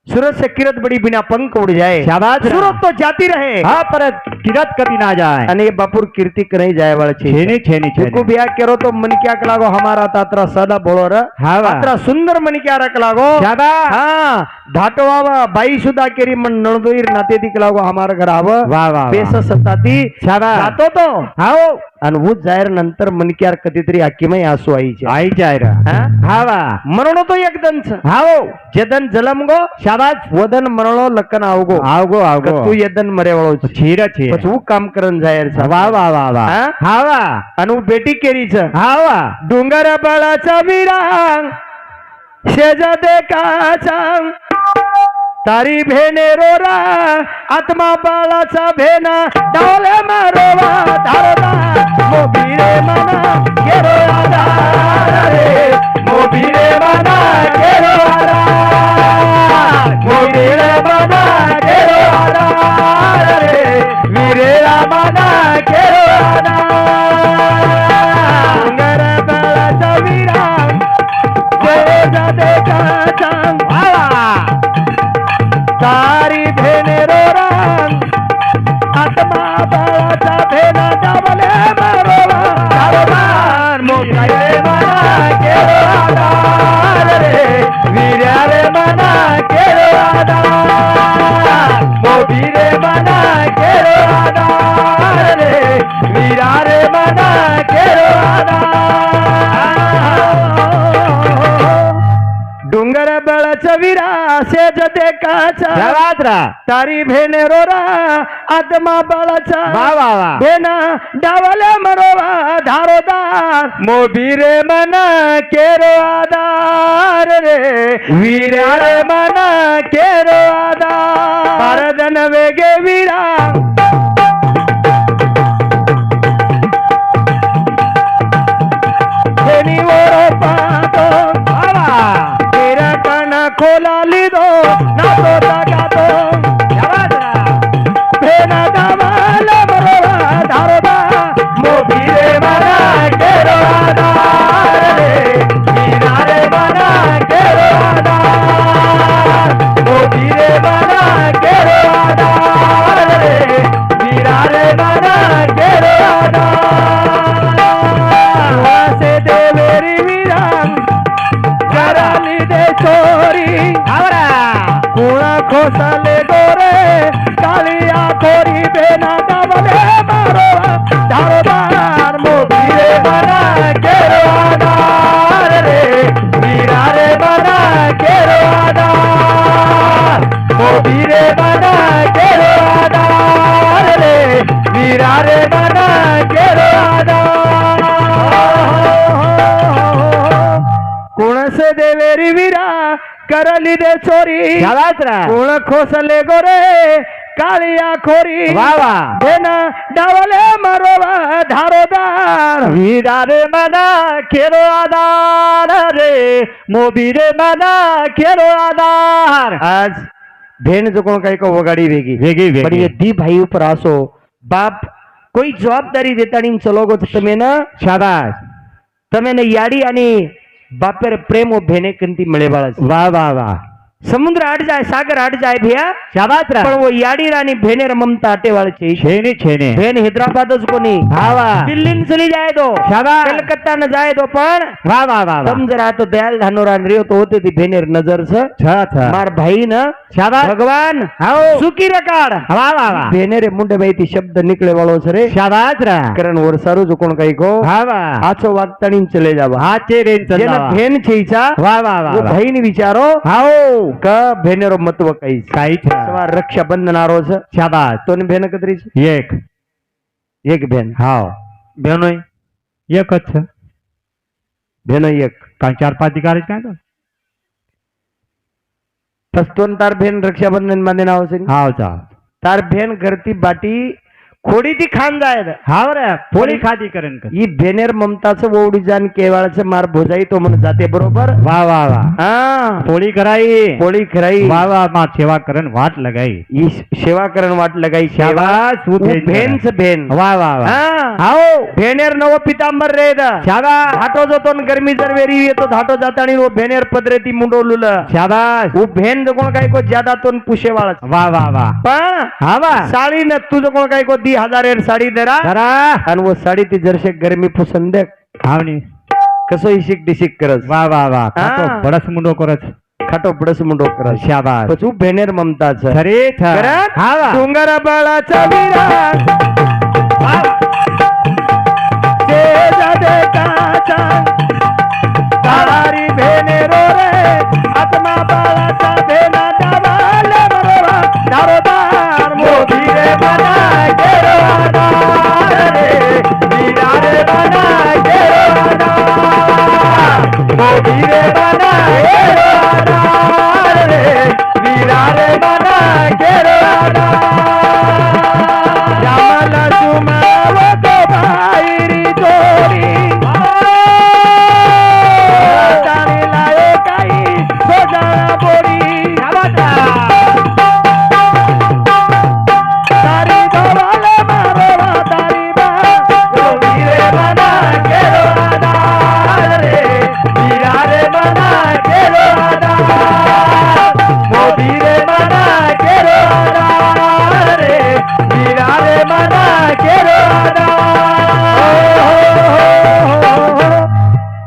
सूरत से किरत बड़ी बिना पंख उड़ जाए शाबास रा. सूरत तो जाती रहे हा परत किरत कभी ना जाए અને એ બાપુર કીર્તિ કરાઈ જાય વાળા છે छेनी छेनी देखो छेनी बिया केरो तो मन क्या लागो हमारा तात्रा सदा बोलो रे हा वा तात्रा सुंदर मन क्या रख लागो शाबास हाँ धाटवावा बाई सुदा केरी मन नळदोईर नाते दिक लागो हमारा घर आव वा वा पेस सताती शाबास जातो तो हाओ आणि वो जाहीर नंतर मन क्या कधीतरी आखीमय आसू आई છે आई जाय रा हा? हा वा मरणो तो एकदम छ हाओ જેદન જલમ ગો शाबास વદન મરણો લકન આવગો आवगो आवगो તું યદન મરે વાળો છે छीर छीर પછી હું કામ કરન જાહેર છે वा वा वा वा हा? हा वा અને હું બેટી કેરી છે हा वा डोंगर बाळाचा विरांग शेज देखाचा तारी भेने रोरा आत्मा बाळाचा भेना डावले मारोवा धारदा मोबिरे मना गेरो आधार रे मोबिरे मना गेरो आधार मोबिरे मना गेरो आधार रे वीरे मना गेरो आधार डोंगर बाळाचा विरांग शेज देखाचा वा वा तारी भेने रोरांग आत्मा बाळाचा भेना डावले मारोवा धारदार मोबिरे मना गेरो आधार रे वीर्या रे मना गेरो आधार मोबिरे मना गेरो आधार रे वीरा रे मना गेरो आधार डोंगर बळाचा विरा शेज देखाचा शाबास रा तारी भेने रोरा आत्मा बळाचा वा वा वा भेना डावले मरोवा धारोदार मोबिरे मना केरो आधार रे वीरा रे मना केरो आधार परदन वेगे वीरा भेनी वोरो पातो वा तेरा काना खोला लीधो नातो ताकातो शाबास रा भेना डावाला बरोवा धारोदा मोबिरे मना केरो आधार रे वीरा रे मना केरो आधार मोबिरे मना केरो आधार रे वीरा रे मना केरो आधार वासे देवेरी वीरांग कराली दे चोरी आवरा कुणा खोसाले गोरे कालिया खोरी बेना डावले मारोवा धारदार मोबिरे मना केरो आधार रे वीरा रे मना केरो आधार मोबिरे मना केरो आधार रे वीरा रे मना केरो आधार कोणस देवेरी वीरा करली दे चोरी शाबास रा कोण खोसले गोरे काळिया खोरी वा वा भेना डावले मारोवा धारोदार वीरा रे मना केरो आधार रे मोबी रे मना केरो आधार आज भेन जो कोण काही को वगाडी वेगी वेगी पण वेगी ये दी भाई ઉપર આસો બાપ કોઈ જવાબદારી દેતાની ચલોગો તો તમે ના शाबास તમે ને યાડી અને બાપેર પ્રેમ ઓ ભેને કંતી મળે વાળા છે वा वा वा समुद्र हट जाए सागर हट जाए भैया शाबाश रा पण वो याडी रानी भेनेर ममता अटेवाळ ची छेने छेने भेन हैदराबादच कोणी हावा दिल्ली न चली जाए तो शाबाश कलकत्ता न जाए तो पण वाह वाह वाह तम जरा तो दयाल धानोरा रियो तो होते ती भेनेर नजर से छा छा मार भाई न शाबाश भगवान हाओ सुखी रकाड वाह वाह वाह भेनेरे मुंडे भाई ती शब्द निकले वाळो सरे शाबाश रा करण वर सारू जो कोण काही को हावा आचो वागताणी चले जावा हाचे रेन जेना चला भेन छईचा वाह वाह वाह वो वाह भाई ने विचारो हाओ का भेनेरो महत्व काही काई छा सवा रक्षाबंधन आरो छ शाबाश तो ने भेन कतरी छ एक एक भेन हाओ भेनोय एकच छ भेनो एक काय 4-5 अधिकारी काय तो फस्तोन तार भेन रक्षाबंधन मध्ये नाव से हाओ चा तार भेन करती बाटी खोडी ती खान जायद हाव रे पोळी खादी करेन कर ही भेनेर ममताचं ओवडी जाण केवाळचं मार भोजाई तो म्हणून जाते बरोबर वाह वाह वाह हा पोळी कराई पोळी खराई वाह वाह मा सेवा करन वाट लगाई ही सेवा करण वाट लगाई शाबाश वो भेन भेनच भेन वाह वाह वाह हा आओ भेनेर नव पितांबर रेद शाबाश धाटो जोतो न गरमी जर वेरी येतो धाटो जातानी वो भेनेर पदरे ती मुंडोलुल शाबाश वो भेन जो कोण काय को ज्यादा तो पुशे वाळच वाह वाह वाह पण हा वाह साडी न तुझं कोण काय को 10,000 साडी दरा जरा आणि वो साडी ती जरशे गरमी फुसन दे हावनी कसो इशिक डिशिक करस वाह वाह वाह खातो हा. बडस मुंडो करत खाटो पडस मुंडो करस शाबाश पचू भेनेर ममताच खरे था हा वाह डोंगर बाळाचा विरा तारारी भेनेरो रे आत्मा बाळाचा भेना डावाले बरोबा दारोदार मोदी रे बना गेरो आधार रे वीरा रे बना गेरो आधार मोदी रे बना गेरो आधार रे वीरा रे बना गेरो आधार श्यामला सुमावतो बाहेरी जोडी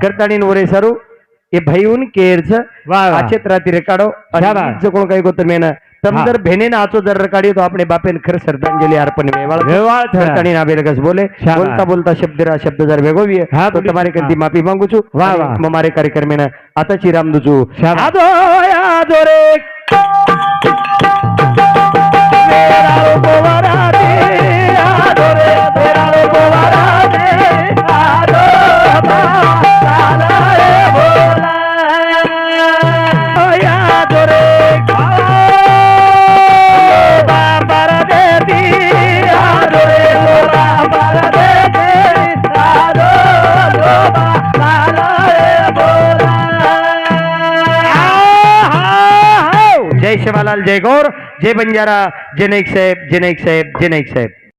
करतानी वरे सारू ए भईऊन केरच वाह वाह आचेत राती रेकाडो शाबाश. जो कोण काही गोत मेन तम हा. जर भेने आचो जर रेकाडियो तो अपने बापेन खर श्रद्धांजलि अर्पण वेवाळ वेवाळ था. करतानी ना बेलगस बोले शाबाश. बोलता बोलता शब्द जर वेगोवी हा, तो बोली. तुम्हारे कंती हा. माफी मागू छु वाह, आणि वाह. ममारे कार्यक्रमेन आता चिराम दुजू शाबाश. आदो आदो रे वेराळो गोवारादे आदो रे वेराळो गोवारादे आदो बाला रे बोला आदो रे बाबारा देती आदो रे बाबारा देती आदो बाला रे बोला जय शिवालाल जय गौर जय बंजारा जय नाईक साहेब जय नाईक साहेब जय नाईक साहेब